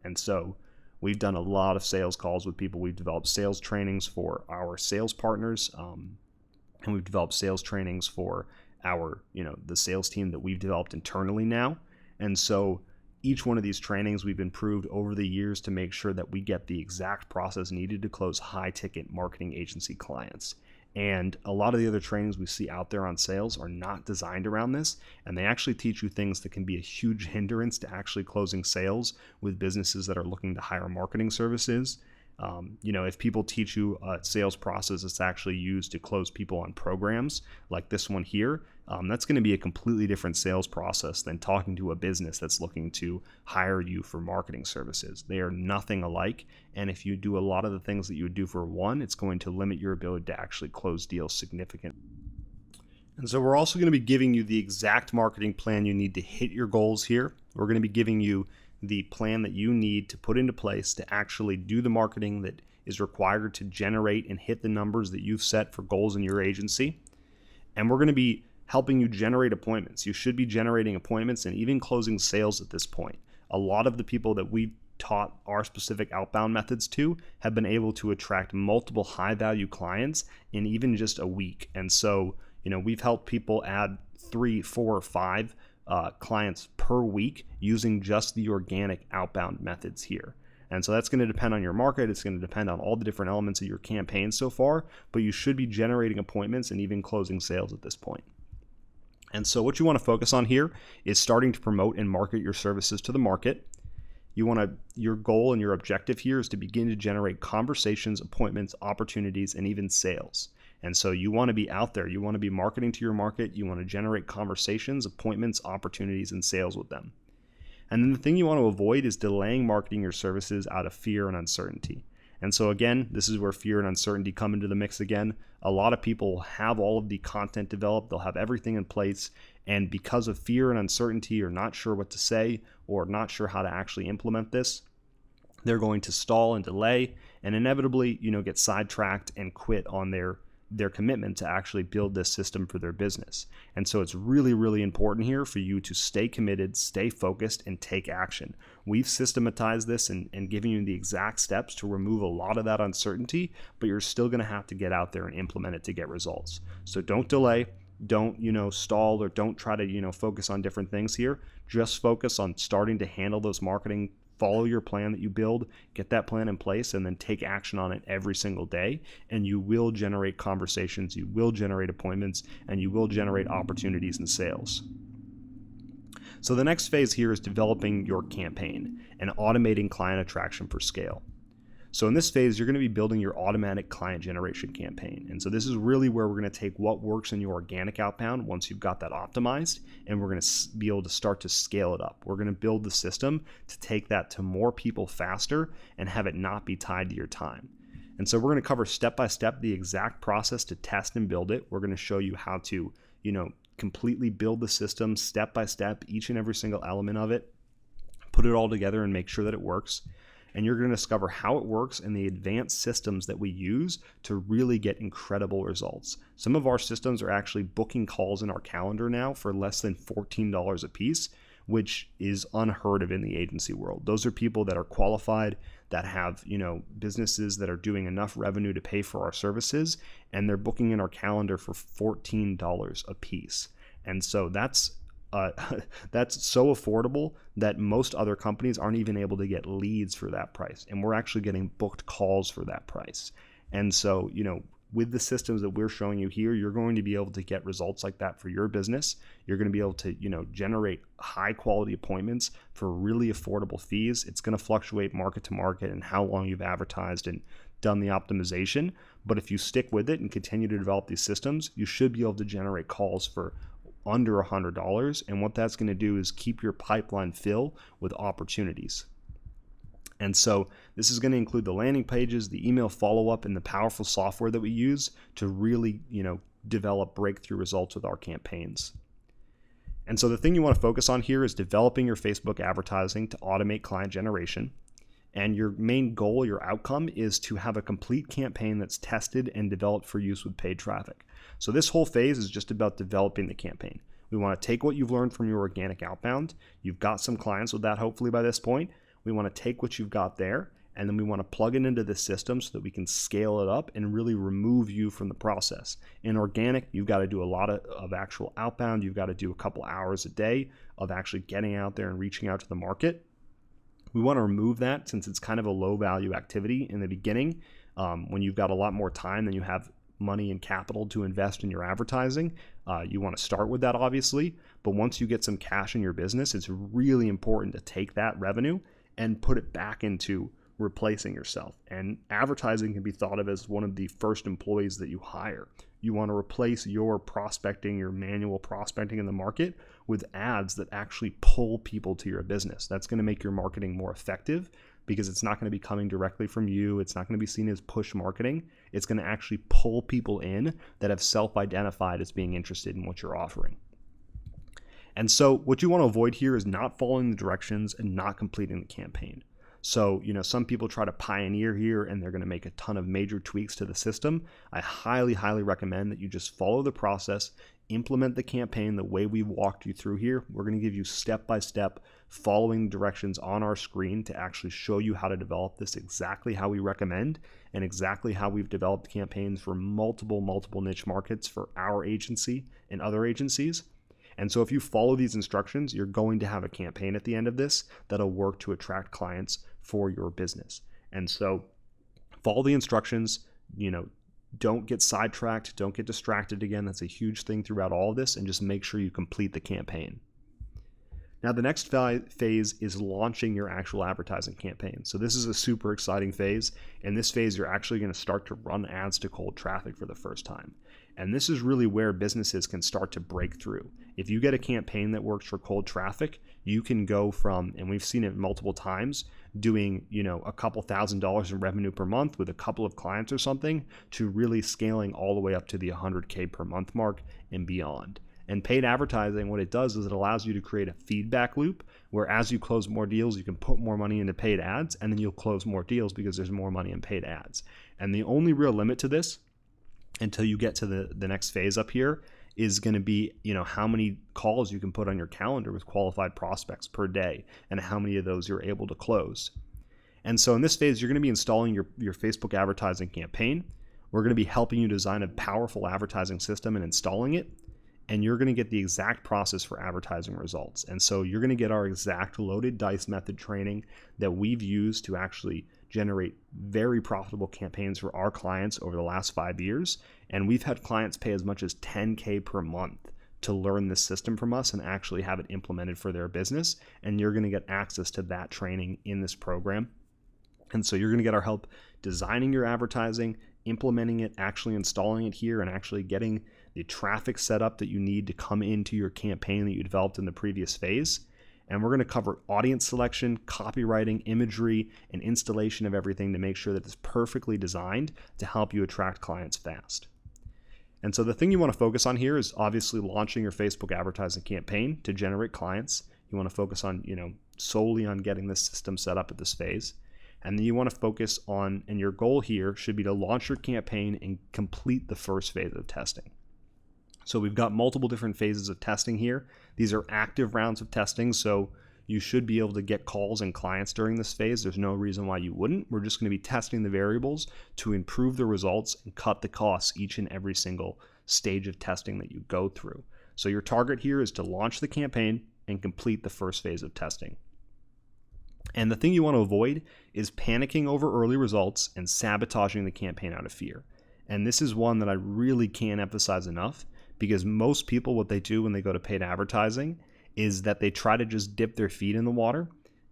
And so we've done a lot of sales calls with people. We've developed sales trainings for our sales partners, and we've developed sales trainings for our, the sales team that we've developed internally now. And so each one of these trainings we've improved over the years to make sure that we get the exact process needed to close high-ticket marketing agency clients. And a lot of the other trainings we see out there on sales are not designed around this, and they actually teach you things that can be a huge hindrance to actually closing sales with businesses that are looking to hire marketing services. If people teach you a sales process that's actually used to close people on programs like this one here, that's going to be a completely different sales process than talking to a business that's looking to hire you for marketing services. They are nothing alike. And if you do a lot of the things that you would do for one, it's going to limit your ability to actually close deals significantly. And so we're also going to be giving you the exact marketing plan you need to hit your goals here. We're going to be giving you the plan that you need to put into place to actually do the marketing that is required to generate and hit the numbers that you've set for goals in your agency. And we're going to be helping you generate appointments. You should be generating appointments and even closing sales at this point. A lot of the people that we've taught our specific outbound methods to have been able to attract multiple high-value clients in even just a week. And so, we've helped people add 3, 4, or 5 clients per week using just the organic outbound methods here. And so that's going to depend on your market. It's going to depend on all the different elements of your campaign so far, but you should be generating appointments and even closing sales at this point. And so what you want to focus on here is starting to promote and market your services to the market. Your goal and your objective here is to begin to generate conversations, appointments, opportunities, and even sales. And so you want to be out there. You want to be marketing to your market. You want to generate conversations, appointments, opportunities, and sales with them. And then the thing you want to avoid is delaying marketing your services out of fear and uncertainty. And so again, this is where fear and uncertainty come into the mix again. A lot of people have all of the content developed. They'll have everything in place. And because of fear and uncertainty, or not sure what to say, or not sure how to actually implement this, they're going to stall and delay and inevitably, get sidetracked and quit on their commitment to actually build this system for their business. And so it's really, really important here for you to stay committed, stay focused, and take action. We've systematized this and given you the exact steps to remove a lot of that uncertainty, but you're still going to have to get out there and implement it to get results. So don't delay. Don't, stall, or don't try to, focus on different things here. Just focus on starting to handle those marketing. Follow your plan that you build, get that plan in place, and then take action on it every single day. And you will generate conversations, you will generate appointments, and you will generate opportunities and sales. So the next phase here is developing your campaign and automating client attraction for scale. So in this phase, you're going to be building your automatic client generation campaign. And so this is really where we're going to take what works in your organic outbound once you've got that optimized, and we're going to be able to start to scale it up. We're going to build the system to take that to more people faster and have it not be tied to your time. And so we're going to cover step by step the exact process to test and build it. We're going to show you how to, completely build the system step by step, each and every single element of it, put it all together and make sure that it works. And you're going to discover how it works and the advanced systems that we use to really get incredible results. Some of our systems are actually booking calls in our calendar now for less than $14 a piece, which is unheard of in the agency world. Those are people that are qualified, that have, businesses that are doing enough revenue to pay for our services, and they're booking in our calendar for $14 a piece. And so that's so affordable that most other companies aren't even able to get leads for that price. And we're actually getting booked calls for that price. And so, with the systems that we're showing you here, you're going to be able to get results like that for your business. You're going to be able to, generate high quality appointments for really affordable fees. It's going to fluctuate market to market and how long you've advertised and done the optimization. But if you stick with it and continue to develop these systems, you should be able to generate calls for under $100. And what that's going to do is keep your pipeline fill with opportunities. And so this is going to include the landing pages, the email follow-up, and the powerful software that we use to really, develop breakthrough results with our campaigns. And so the thing you want to focus on here is developing your Facebook advertising to automate client generation. And your main goal, your outcome, is to have a complete campaign that's tested and developed for use with paid traffic. So this whole phase is just about developing the campaign. We want to take what you've learned from your organic outbound. You've got some clients with that hopefully by this point. We want to take what you've got there, and then we want to plug it into the system so that we can scale it up and really remove you from the process. In organic, you've got to do a lot of actual outbound. You've got to do a couple hours a day of actually getting out there and reaching out to the market. We want to remove that since it's kind of a low value activity in the beginning. When you've got a lot more time than you have money and capital to invest in your advertising, you want to start with that obviously. But once you get some cash in your business, it's really important to take that revenue and put it back into replacing yourself. And advertising can be thought of as one of the first employees that you hire. You want to replace your prospecting, your manual prospecting in the market with ads that actually pull people to your business. That's going to make your marketing more effective because it's not going to be coming directly from you. It's not going to be seen as push marketing. It's going to actually pull people in that have self-identified as being interested in what you're offering. And so what you want to avoid here is not following the directions and not completing the campaign. So, some people try to pioneer here and they're going to make a ton of major tweaks to the system. I highly, highly recommend that you just follow the process, implement the campaign the way we walked you through here. We're going to give you step-by-step following directions on our screen to actually show you how to develop this exactly how we recommend and exactly how we've developed campaigns for multiple niche markets for our agency and other agencies. And so if you follow these instructions, you're going to have a campaign at the end of this that'll work to attract clients for your business. And so follow the instructions, don't get sidetracked, don't get distracted again. That's a huge thing throughout all of this, and just make sure you complete the campaign. Now, the next phase is launching your actual advertising campaign. So this is a super exciting phase. In this phase, you're actually going to start to run ads to cold traffic for the first time. And this is really where businesses can start to break through. If you get a campaign that works for cold traffic, you can go from, and we've seen it multiple times, doing, a couple $1,000s in revenue per month with a couple of clients or something, to really scaling all the way up to the 100K per month mark and beyond. And paid advertising, what it does is it allows you to create a feedback loop where as you close more deals, you can put more money into paid ads, and then you'll close more deals because there's more money in paid ads. And the only real limit to this, until you get to the next phase up here, is going to be, how many calls you can put on your calendar with qualified prospects per day and how many of those you're able to close. And so in this phase, you're going to be installing your Facebook advertising campaign. We're going to be helping you design a powerful advertising system and installing it. And you're going to get the exact process for advertising results. And so you're going to get our exact loaded dice method training that we've used to actually generate very profitable campaigns for our clients over the last 5 years. And we've had clients pay as much as $10K per month to learn this system from us and actually have it implemented for their business. And you're going to get access to that training in this program. And so you're going to get our help designing your advertising, implementing it, actually installing it here, and actually getting the traffic set up that you need to come into your campaign that you developed in the previous phase. And we're going to cover audience selection, copywriting, imagery, and installation of everything to make sure that it's perfectly designed to help you attract clients fast. And so the thing you want to focus on here is obviously launching your Facebook advertising campaign to generate clients. You want to focus on, solely on getting this system set up at this phase. And then you want to focus on, and your goal here should be to launch your campaign and complete the first phase of testing. So we've got multiple different phases of testing here. These are active rounds of testing, so you should be able to get calls and clients during this phase. There's no reason why you wouldn't. We're just going to be testing the variables to improve the results and cut the costs each and every single stage of testing that you go through. So your target here is to launch the campaign and complete the first phase of testing. And the thing you want to avoid is panicking over early results and sabotaging the campaign out of fear. And this is one that I really can't emphasize enough, because most people, what they do when they go to paid advertising is that they try to just dip their feet in the water.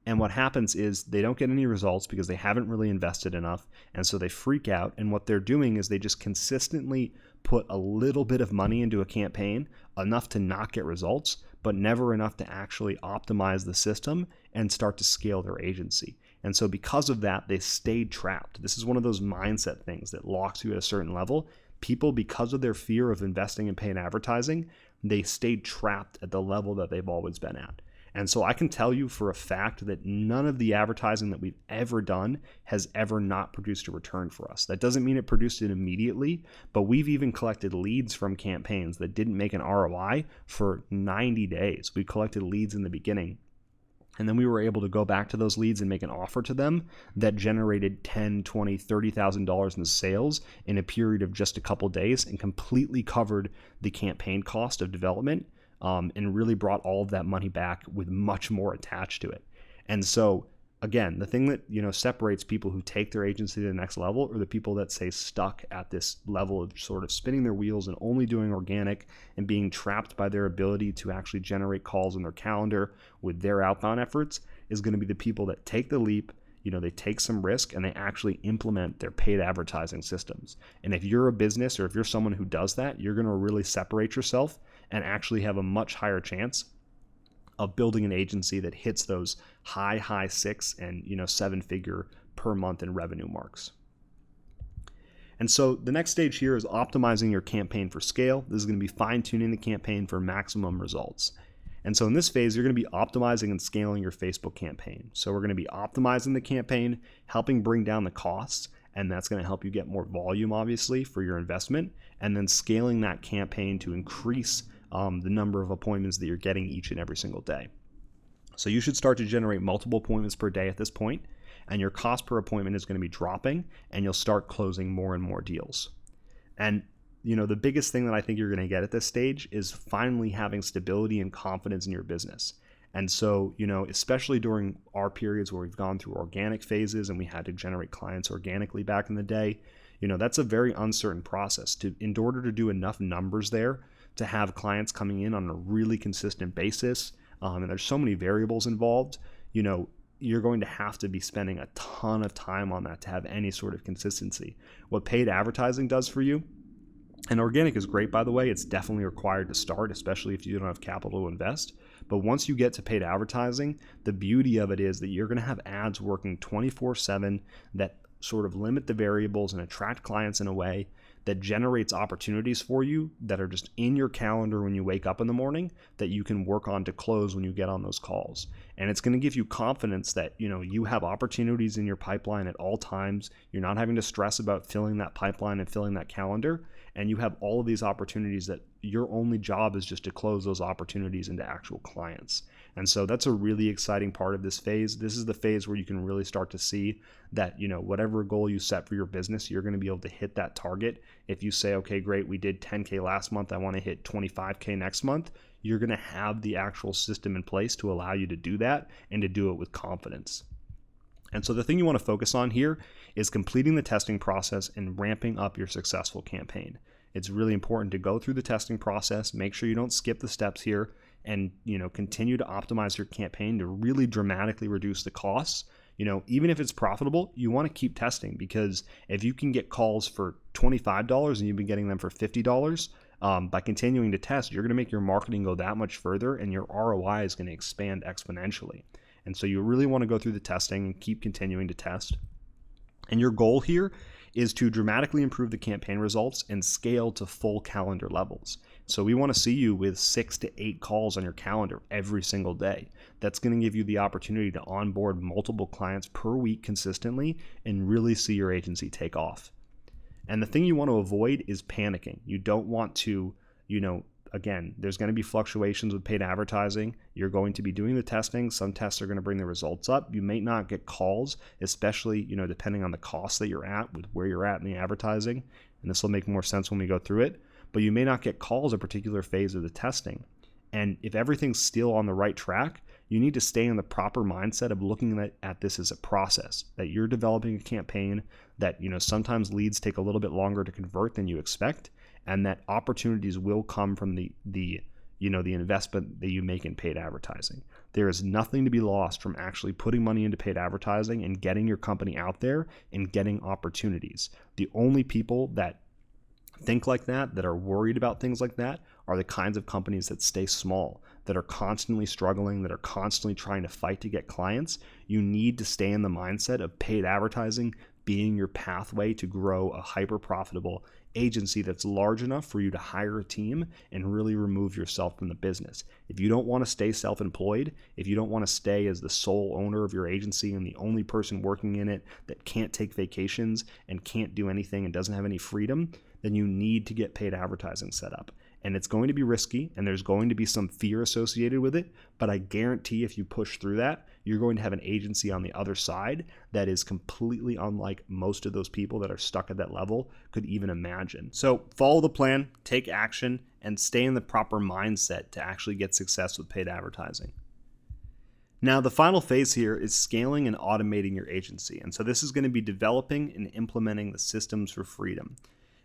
And what happens is they don't get any results because they haven't really invested enough. And so they freak out. And what they're doing is they just consistently put a little bit of money into a campaign, enough to not get results, but never enough to actually optimize the system and start to scale their agency. And so because of that, they stayed trapped. This is one of those mindset things that locks you at a certain level. People, because of their fear of investing in paid advertising, they stayed trapped at the level that they've always been at. And so I can tell you for a fact that none of the advertising that we've ever done has ever not produced a return for us. That doesn't mean it produced it immediately, but we've even collected leads from campaigns that didn't make an ROI for 90 days. We collected leads in the beginning, and then we were able to go back to those leads and make an offer to them that generated $10,000, $20,000, $30,000 in sales in a period of just a couple days and completely covered the campaign cost of development, and really brought all of that money back with much more attached to it. And so again, the thing that, separates people who take their agency to the next level are the people that stay stuck at this level of sort of spinning their wheels and only doing organic and being trapped by their ability to actually generate calls in their calendar with their outbound efforts is going to be the people that take the leap. They take some risk and they actually implement their paid advertising systems. And if you're a business or if you're someone who does that, you're going to really separate yourself and actually have a much higher chance of building an agency that hits those high 6 and 7-figure per month in revenue marks. And so the next stage here is optimizing your campaign for scale. This is going to be fine-tuning the campaign for maximum results. And so in this phase, you're going to be optimizing and scaling your Facebook campaign. So we're going to be optimizing the campaign, helping bring down the costs, and that's going to help you get more volume, obviously, for your investment, and then scaling that campaign to increase the number of appointments that you're getting each and every single day. So you should start to generate multiple appointments per day at this point, and your cost per appointment is going to be dropping, and you'll start closing more and more deals. And the biggest thing that I think you're going to get at this stage is finally having stability and confidence in your business. And so, especially during our periods where we've gone through organic phases and we had to generate clients organically back in the day, that's a very uncertain process. In order to do enough numbers there to have clients coming in on a really consistent basis, and there's so many variables involved, you're going to have to be spending a ton of time on that to have any sort of consistency. What paid advertising does for you, and organic is great, by the way, it's definitely required to start, especially if you don't have capital to invest. But once you get to paid advertising, the beauty of it is that you're going to have ads working 24/7 that sort of limit the variables and attract clients in a way that generates opportunities for you that are just in your calendar when you wake up in the morning that you can work on to close when you get on those calls. And it's going to give you confidence that, you have opportunities in your pipeline at all times. You're not having to stress about filling that pipeline and filling that calendar. And you have all of these opportunities that your only job is just to close those opportunities into actual clients. And so that's a really exciting part of this phase. This is the phase where you can really start to see that, whatever goal you set for your business, you're going to be able to hit that target. If you say, okay, great, we did 10K last month, I want to hit 25K next month, you're going to have the actual system in place to allow you to do that and to do it with confidence. And so the thing you want to focus on here is completing the testing process and ramping up your successful campaign. It's really important to go through the testing process, make sure you don't skip the steps here, and continue to optimize your campaign to really dramatically reduce the costs. Even if it's profitable, you want to keep testing, because if you can get calls for $25 and you've been getting them for $50, by continuing to test, you're going to make your marketing go that much further, and your ROI is going to expand exponentially. And so you really want to go through the testing and keep continuing to test. And your goal here is to dramatically improve the campaign results and scale to full calendar levels. So we want to see you with 6 to 8 calls on your calendar every single day. That's going to give you the opportunity to onboard multiple clients per week consistently and really see your agency take off. And the thing you want to avoid is panicking. You don't want to, again, there's going to be fluctuations with paid advertising. You're going to be doing the testing. Some tests are going to bring the results up. You may not get calls, especially, depending on the cost that you're at with where you're at in the advertising. And this will make more sense when we go through it. But you may not get calls a particular phase of the testing. And if everything's still on the right track, you need to stay in the proper mindset of looking at this as a process, that you're developing a campaign that, sometimes leads take a little bit longer to convert than you expect, and that opportunities will come from the investment that you make in paid advertising. There is nothing to be lost from actually putting money into paid advertising and getting your company out there and getting opportunities. The only people that think like that are worried about things like that, are the kinds of companies that stay small, that are constantly struggling, that are constantly trying to fight to get clients. You need to stay in the mindset of paid advertising being your pathway to grow a hyper profitable agency that's large enough for you to hire a team and really remove yourself from the business. If you don't want to stay self-employed, if you don't want to stay as the sole owner of your agency and the only person working in it that can't take vacations and can't do anything and doesn't have any freedom, then you need to get paid advertising set up. And it's going to be risky and there's going to be some fear associated with it, but I guarantee if you push through that, you're going to have an agency on the other side that is completely unlike most of those people that are stuck at that level could even imagine. So follow the plan, take action, and stay in the proper mindset to actually get success with paid advertising. Now, the final phase here is scaling and automating your agency. And so this is going to be developing and implementing the systems for freedom.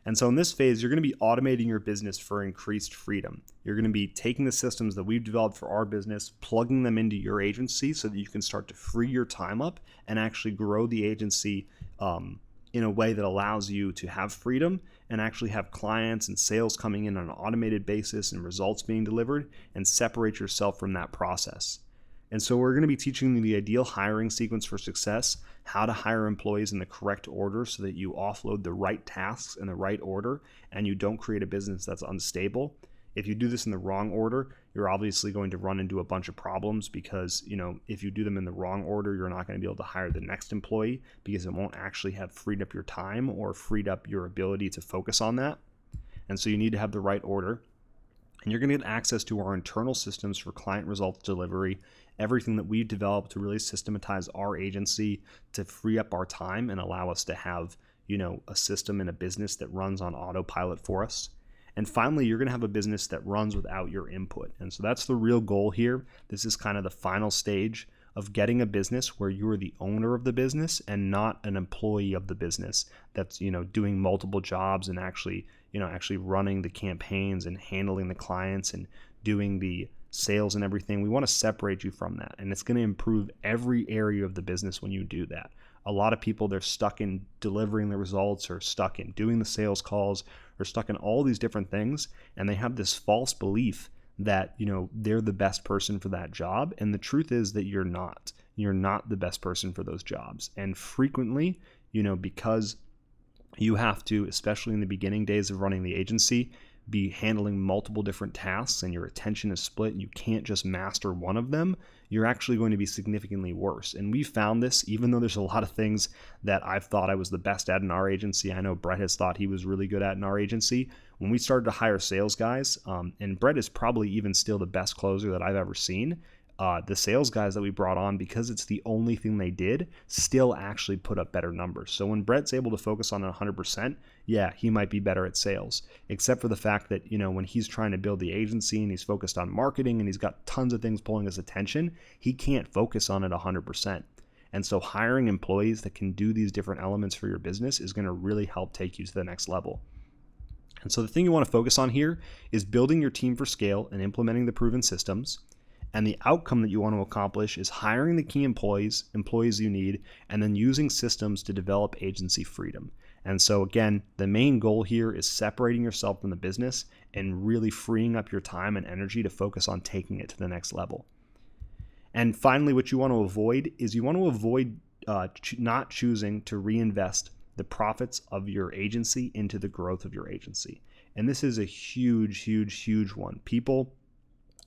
And so in this phase, you're going to be automating your business for increased freedom. You're going to be taking the systems that we've developed for our business, plugging them into your agency so that you can start to free your time up and actually grow the agency in a way that allows you to have freedom and actually have clients and sales coming in on an automated basis and results being delivered, and separate yourself from that process. And so we're going to be teaching you the ideal hiring sequence for success, how to hire employees in the correct order so that you offload the right tasks in the right order and you don't create a business that's unstable. If you do this in the wrong order, you're obviously going to run into a bunch of problems because, if you do them in the wrong order, you're not going to be able to hire the next employee because it won't actually have freed up your time or freed up your ability to focus on that. And so you need to have the right order. And you're going to get access to our internal systems for client results delivery, everything that we've developed to really systematize our agency to free up our time and allow us to have, a system and a business that runs on autopilot for us. And finally, you're going to have a business that runs without your input. And so that's the real goal here. This is kind of the final stage of getting a business where you're the owner of the business and not an employee of the business that's, doing multiple jobs and actually running the campaigns and handling the clients and doing the sales and everything. We want to separate you from that. And it's going to improve every area of the business when you do that. A lot of people, they're stuck in delivering the results or stuck in doing the sales calls or stuck in all these different things. And they have this false belief that, they're the best person for that job. And the truth is that you're not. You're not the best person for those jobs. And frequently, because you have to, especially in the beginning days of running the agency, be handling multiple different tasks and your attention is split and you can't just master one of them, you're actually going to be significantly worse. And we found this, even though there's a lot of things that I've thought I was the best at in our agency. I know Brett has thought he was really good at in our agency. When we started to hire sales guys, and Brett is probably even still the best closer that I've ever seen, the sales guys that we brought on, because it's the only thing they did, still actually put up better numbers. So when Brett's able to focus on it 100%, yeah, he might be better at sales, except for the fact that, when he's trying to build the agency and he's focused on marketing and he's got tons of things pulling his attention, he can't focus on it 100%. And so hiring employees that can do these different elements for your business is going to really help take you to the next level. And so the thing you want to focus on here is building your team for scale and implementing the proven systems. And the outcome that you want to accomplish is hiring the key employees you need, and then using systems to develop agency freedom. And so again, the main goal here is separating yourself from the business and really freeing up your time and energy to focus on taking it to the next level. And finally, what you want to avoid is not choosing to reinvest the profits of your agency into the growth of your agency. And this is a huge, huge, huge one. People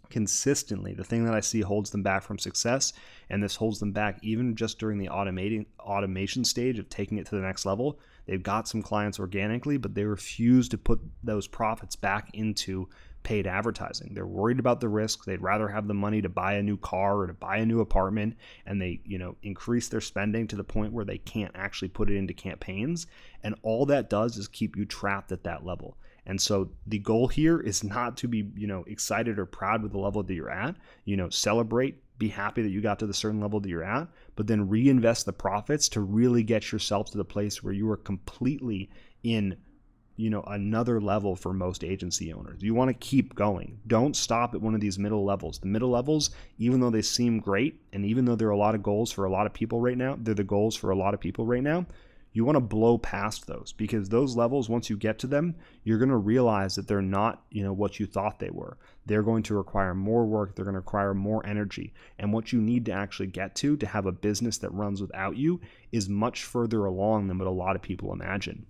consistently, the thing that I see holds them back from success, and this holds them back even just during the automation stage of taking it to the next level. They've got some clients organically, but they refuse to put those profits back into paid advertising. They're worried about the risk. They'd rather have the money to buy a new car or to buy a new apartment, and they, increase their spending to the point where they can't actually put it into campaigns. And all that does is keep you trapped at that level. And so the goal here is not to be, excited or proud with the level that you're at, celebrate, be happy that you got to the certain level that you're at, but then reinvest the profits to really get yourself to the place where you are completely in, another level for most agency owners. You want to keep going. Don't stop at one of these middle levels. The middle levels, even though they seem great, and even though there are a lot of goals for a lot of people right now, they're the goals for a lot of people right now, you want to blow past those, because those levels, once you get to them, you're going to realize that they're not, what you thought they were. They're going to require more work. They're going to require more energy. And what you need to actually get to have a business that runs without you is much further along than what a lot of people imagine.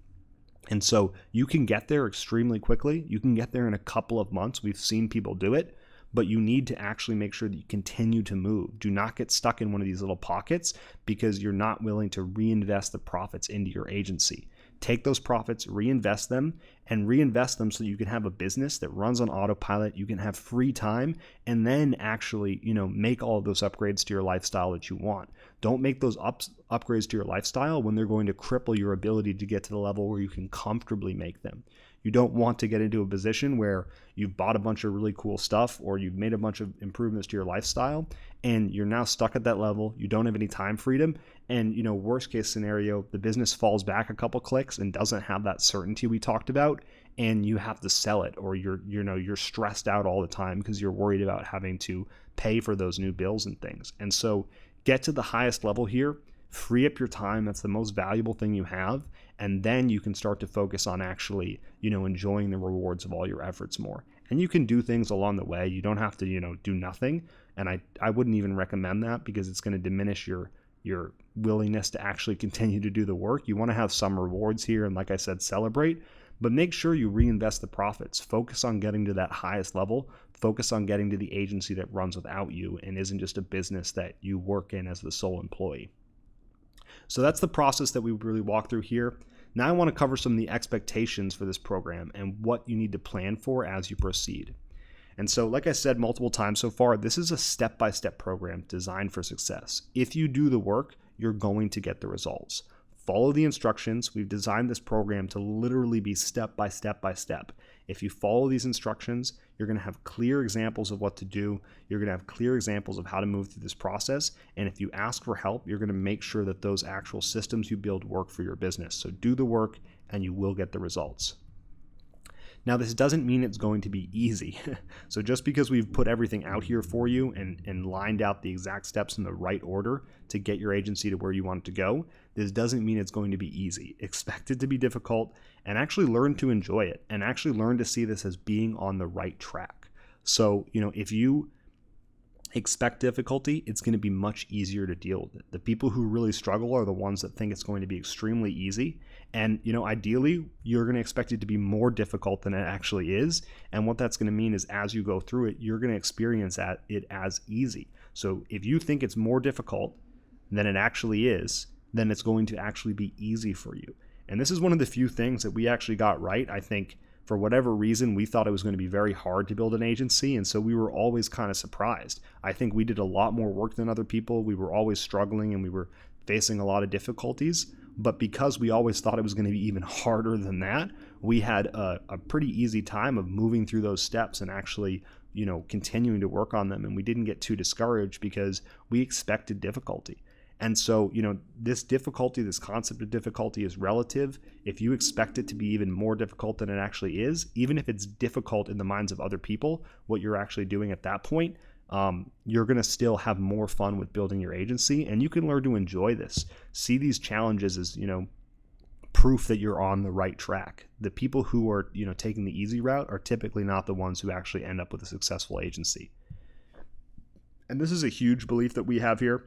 And so you can get there extremely quickly. You can get there in a couple of months. We've seen people do it. But you need to actually make sure that you continue to move. Do not get stuck in one of these little pockets because you're not willing to reinvest the profits into your agency. Take those profits, reinvest them, and reinvest them so that you can have a business that runs on autopilot. You can have free time, and then actually, make all of those upgrades to your lifestyle that you want. Don't make those upgrades to your lifestyle when they're going to cripple your ability to get to the level where you can comfortably make them. You don't want to get into a position where you've bought a bunch of really cool stuff or you've made a bunch of improvements to your lifestyle and you're now stuck at that level. You don't have any time freedom. And, worst case scenario, the business falls back a couple clicks and doesn't have that certainty we talked about, and you have to sell it, or you're stressed out all the time because you're worried about having to pay for those new bills and things. And so get to the highest level here, free up your time. That's the most valuable thing you have. And then you can start to focus on actually, enjoying the rewards of all your efforts more. And you can do things along the way. You don't have to, do nothing. And I wouldn't even recommend that because it's going to diminish your willingness to actually continue to do the work. You want to have some rewards here. And like I said, celebrate, but make sure you reinvest the profits. Focus on getting to that highest level. Focus on getting to the agency that runs without you and isn't just a business that you work in as the sole employee. So that's the process that we really walk through here. Now I want to cover some of the expectations for this program and what you need to plan for as you proceed. And so, like I said multiple times so far, this is a step-by-step program designed for success. If you do the work, you're going to get the results. Follow the instructions. We've designed this program to literally be step by step by step. If you follow these instructions, you're going to have clear examples of what to do. You're going to have clear examples of how to move through this process. And if you ask for help, you're going to make sure that those actual systems you build work for your business. So do the work and you will get the results. Now, this doesn't mean it's going to be easy. So just because we've put everything out here for you and lined out the exact steps in the right order to get your agency to where you want it to go, this doesn't mean it's going to be easy. Expect it to be difficult and actually learn to enjoy it and actually learn to see this as being on the right track. So, if you expect difficulty, it's going to be much easier to deal with it. The people who really struggle are the ones that think it's going to be extremely easy. And, ideally, you're going to expect it to be more difficult than it actually is. And what that's going to mean is as you go through it, you're going to experience it as easy. So if you think it's more difficult than it actually is, then it's going to actually be easy for you. And this is one of the few things that we actually got right. I think for whatever reason, we thought it was going to be very hard to build an agency. And so we were always kind of surprised. I think we did a lot more work than other people. We were always struggling and we were facing a lot of difficulties. But because we always thought it was going to be even harder than that, we had a pretty easy time of moving through those steps and actually, continuing to work on them. And we didn't get too discouraged because we expected difficulty. And so, this difficulty, this concept of difficulty is relative. If you expect it to be even more difficult than it actually is, even if it's difficult in the minds of other people, what you're actually doing at that point, you're going to still have more fun with building your agency, and you can learn to enjoy this. See these challenges as, proof that you're on the right track. The people who are, taking the easy route are typically not the ones who actually end up with a successful agency. And this is a huge belief that we have here.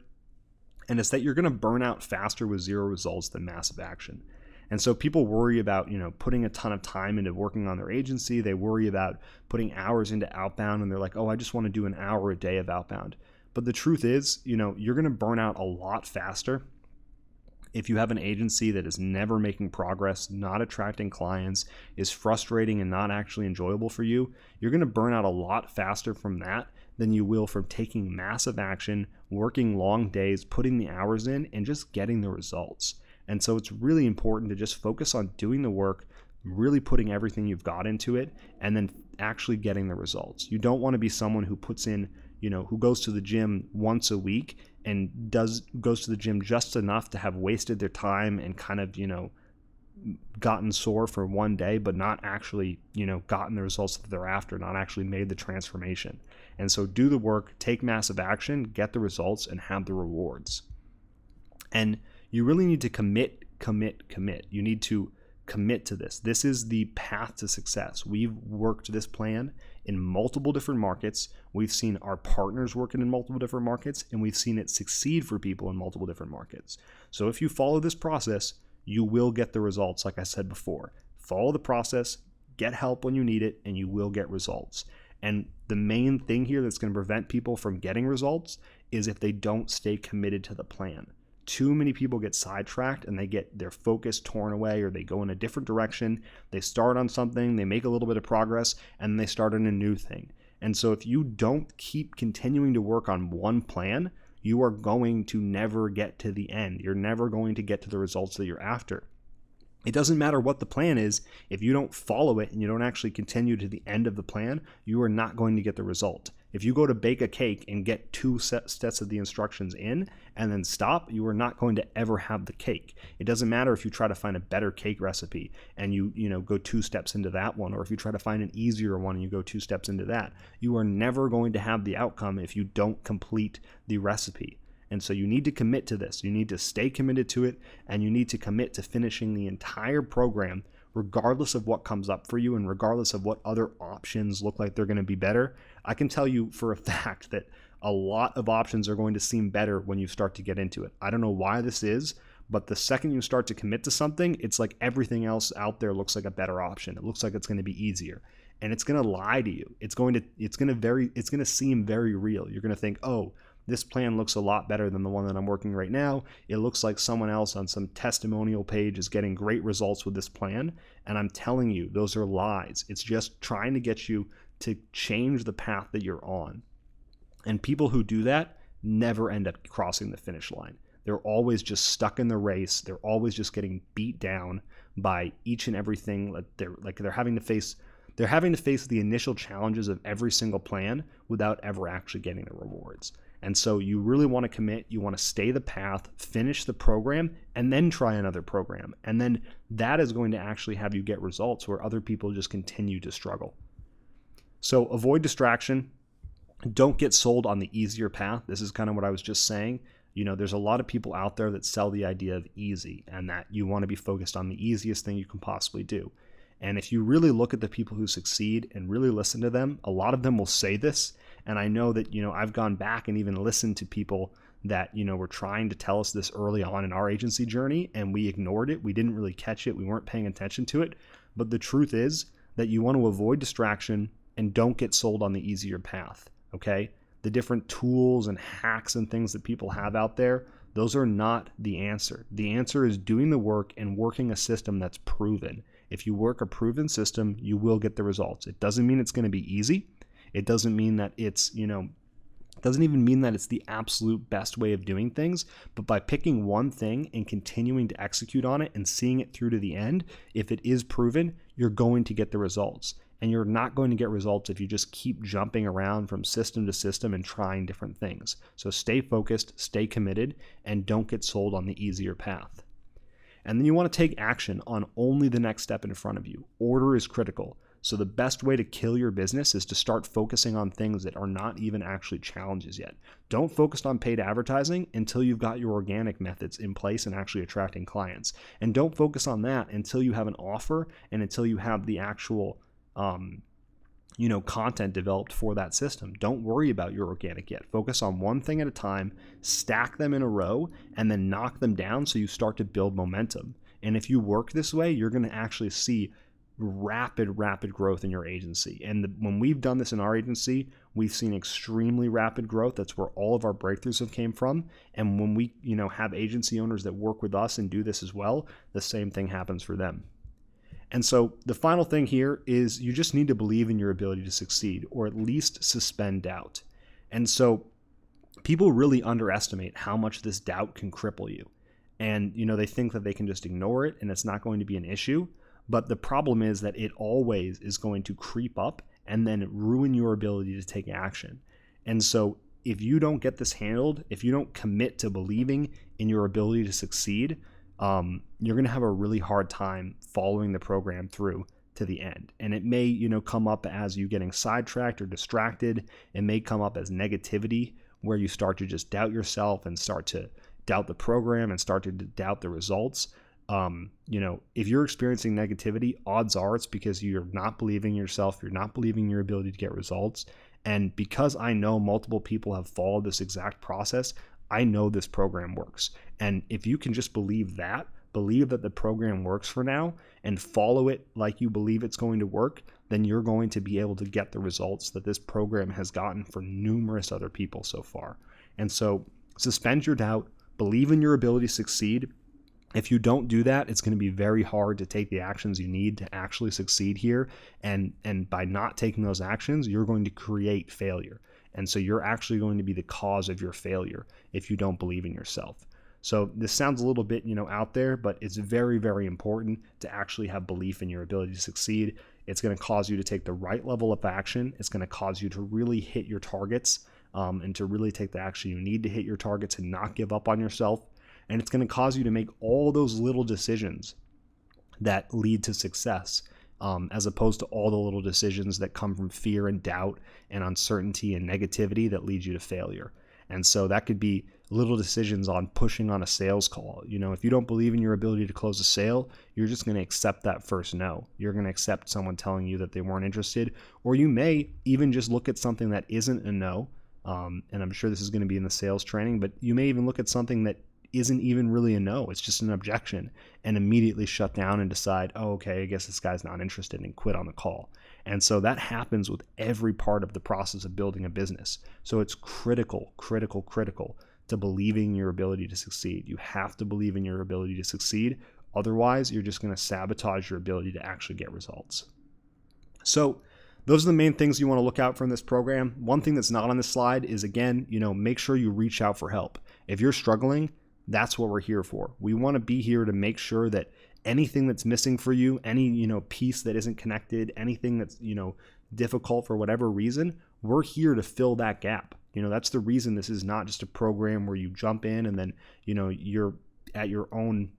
And it's that you're going to burn out faster with zero results than massive action. And so people worry about, putting a ton of time into working on their agency. They worry about putting hours into outbound and they're like, oh, I just want to do an hour a day of outbound. But the truth is, you're going to burn out a lot faster if you have an agency that is never making progress, not attracting clients, is frustrating and not actually enjoyable for you. You're going to burn out a lot faster from that than you will from taking massive action, working long days, putting the hours in, and just getting the results. And so it's really important to just focus on doing the work, really putting everything you've got into it, and then actually getting the results. You don't want to be someone who puts in, who goes to the gym once a week and goes to the gym just enough to have wasted their time and kind of, gotten sore for one day, but not actually, gotten the results that they're after, not actually made the transformation. And so do the work, take massive action, get the results, and have the rewards. And you really need to commit commit. You need to commit to this. This is the path to success. We've worked this plan in multiple different markets. We've seen our partners working in multiple different markets, and we've seen it succeed for people in multiple different markets. So if you follow this process, you will get the results, like I said before. Follow the process, get help when you need it, and you will get results. And the main thing here that's going to prevent people from getting results is if they don't stay committed to the plan. Too many people get sidetracked and they get their focus torn away, or they go in a different direction. They start on something, they make a little bit of progress, and they start on a new thing. And so if you don't keep continuing to work on one plan, you are going to never get to the end. You're never going to get to the results that you're after. It doesn't matter what the plan is. If you don't follow it and you don't actually continue to the end of the plan, you are not going to get the result. If you go to bake a cake and get 2 sets of the instructions in and then stop, you are not going to ever have the cake. It doesn't matter if you try to find a better cake recipe and you go 2 steps into that one, or if you try to find an easier one and you go 2 steps into that. You are never going to have the outcome if you don't complete the recipe. And so you need to commit to this. You need to stay committed to it, and you need to commit to finishing the entire program regardless of what comes up for you and regardless of what other options look like they're going to be better. I can tell you for a fact that a lot of options are going to seem better when you start to get into it. I don't know why this is, but the second you start to commit to something, it's like everything else out there looks like a better option. It looks like it's going to be easier. And it's going to lie to you. It's going to seem very real. You're going to think, "Oh, this plan looks a lot better than the one that I'm working right now. It looks like someone else on some testimonial page is getting great results with this plan." And I'm telling you, those are lies. It's just trying to get you to change the path that you're on. And people who do that never end up crossing the finish line. They're always just stuck in the race. They're always just getting beat down by each and everything that they're having to face. They're having to face the initial challenges of every single plan without ever actually getting the rewards. And so you really want to commit, you want to stay the path, finish the program, and then try another program. And then that is going to actually have you get results where other people just continue to struggle. So avoid distraction. Don't get sold on the easier path. This is kind of what I was just saying. There's a lot of people out there that sell the idea of easy and that you want to be focused on the easiest thing you can possibly do. And if you really look at the people who succeed and really listen to them, a lot of them will say this. And I know that, I've gone back and even listened to people that, were trying to tell us this early on in our agency journey, and we ignored it. We didn't really catch it. We weren't paying attention to it. But the truth is that you want to avoid distraction and don't get sold on the easier path. Okay? The different tools and hacks and things that people have out there, those are not the answer. The answer is doing the work and working a system that's proven. If you work a proven system, you will get the results. It doesn't mean it's going to be easy. It doesn't mean that it's, it doesn't even mean that it's the absolute best way of doing things. But by picking one thing and continuing to execute on it and seeing it through to the end, if it is proven, you're going to get the results. And you're not going to get results if you just keep jumping around from system to system and trying different things. So stay focused, stay committed, and don't get sold on the easier path. And then you want to take action on only the next step in front of you. Order is critical. So the best way to kill your business is to start focusing on things that are not even actually challenges yet. Don't focus on paid advertising until you've got your organic methods in place and actually attracting clients. And don't focus on that until you have an offer and until you have the actual content developed for that system. Don't worry about your organic yet. Focus on one thing at a time, stack them in a row, and then knock them down so you start to build momentum. And if you work this way, you're going to actually see rapid growth in your agency. And when we've done this in our agency, we've seen extremely rapid growth. That's where all of our breakthroughs have came from. And when we, have agency owners that work with us and do this as well, the same thing happens for them. And so the final thing here is you just need to believe in your ability to succeed, or at least suspend doubt. And so people really underestimate how much this doubt can cripple you. And, they think that they can just ignore it and it's not going to be an issue. But the problem is that it always is going to creep up and then ruin your ability to take action. And so if you don't get this handled, if you don't commit to believing in your ability to succeed, you're going to have a really hard time following the program through to the end. And it may, come up as you getting sidetracked or distracted. It may come up as negativity, where you start to just doubt yourself and start to doubt the program and start to doubt the results. if you're experiencing negativity, odds are it's because you're not believing in yourself, you're not believing in your ability to get results. And because I know multiple people have followed this exact process, I know this program works. And if you can just believe that the program works for now and follow it like you believe it's going to work, then you're going to be able to get the results that this program has gotten for numerous other people so far. And so suspend your doubt, believe in your ability to succeed. If you don't do that, it's going to be very hard to take the actions you need to actually succeed here. And by not taking those actions, you're going to create failure. And so you're actually going to be the cause of your failure if you don't believe in yourself. So this sounds a little bit, out there, but it's very, very important to actually have belief in your ability to succeed. It's going to cause you to take the right level of action. It's going to cause you to really hit your targets and to really take the action you need to hit your targets and not give up on yourself. And it's going to cause you to make all those little decisions that lead to success, as opposed to all the little decisions that come from fear and doubt and uncertainty and negativity that lead you to failure. And so that could be little decisions on pushing on a sales call. If you don't believe in your ability to close a sale, you're just going to accept that first no. You're going to accept someone telling you that they weren't interested, or you may even just look at something that isn't a no. And I'm sure this is going to be in the sales training, but you may even look at something that isn't even really a no, it's just an objection, and immediately shut down and decide, oh, okay, I guess this guy's not interested, and quit on the call. And so that happens with every part of the process of building a business. So it's critical to believing in your ability to succeed. You have to believe in your ability to succeed. Otherwise, you're just going to sabotage your ability to actually get results. So those are the main things you want to look out for in this program. One thing that's not on this slide is, again, make sure you reach out for help. If you're struggling, that's what we're here for. We want to be here to make sure that anything that's missing for you, any, piece that isn't connected, anything that's, difficult for whatever reason, we're here to fill that gap. That's the reason this is not just a program where you jump in and then, you're at your own,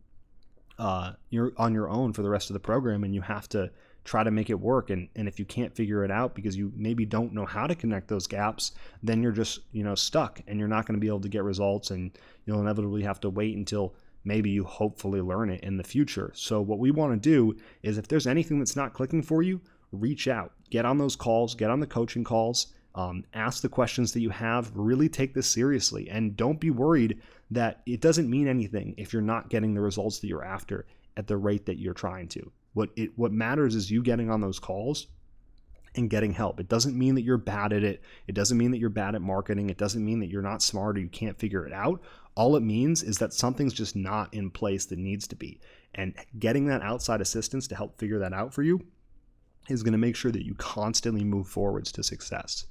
you're on your own for the rest of the program and you have to try to make it work. And if you can't figure it out because you maybe don't know how to connect those gaps, then you're just, stuck and you're not going to be able to get results, and you'll inevitably have to wait until maybe you hopefully learn it in the future. So what we want to do is, if there's anything that's not clicking for you, reach out, get on those calls, get on the coaching calls, ask the questions that you have, really take this seriously, and don't be worried that it doesn't mean anything if you're not getting the results that you're after at the rate that you're trying to. What matters is you getting on those calls and getting help. It doesn't mean that you're bad at it. It doesn't mean that you're bad at marketing. It doesn't mean that you're not smart or you can't figure it out. All it means is that something's just not in place that needs to be. And getting that outside assistance to help figure that out for you is going to make sure that you constantly move forwards to success.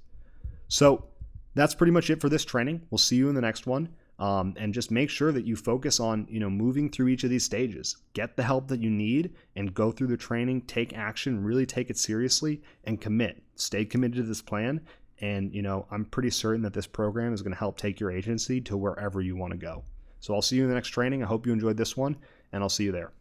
So that's pretty much it for this training. We'll see you in the next one. And just make sure that you focus on, moving through each of these stages. Get the help that you need and go through the training, take action, really take it seriously, and commit. Stay committed to this plan. And, I'm pretty certain that this program is going to help take your agency to wherever you want to go. So I'll see you in the next training. I hope you enjoyed this one, and I'll see you there.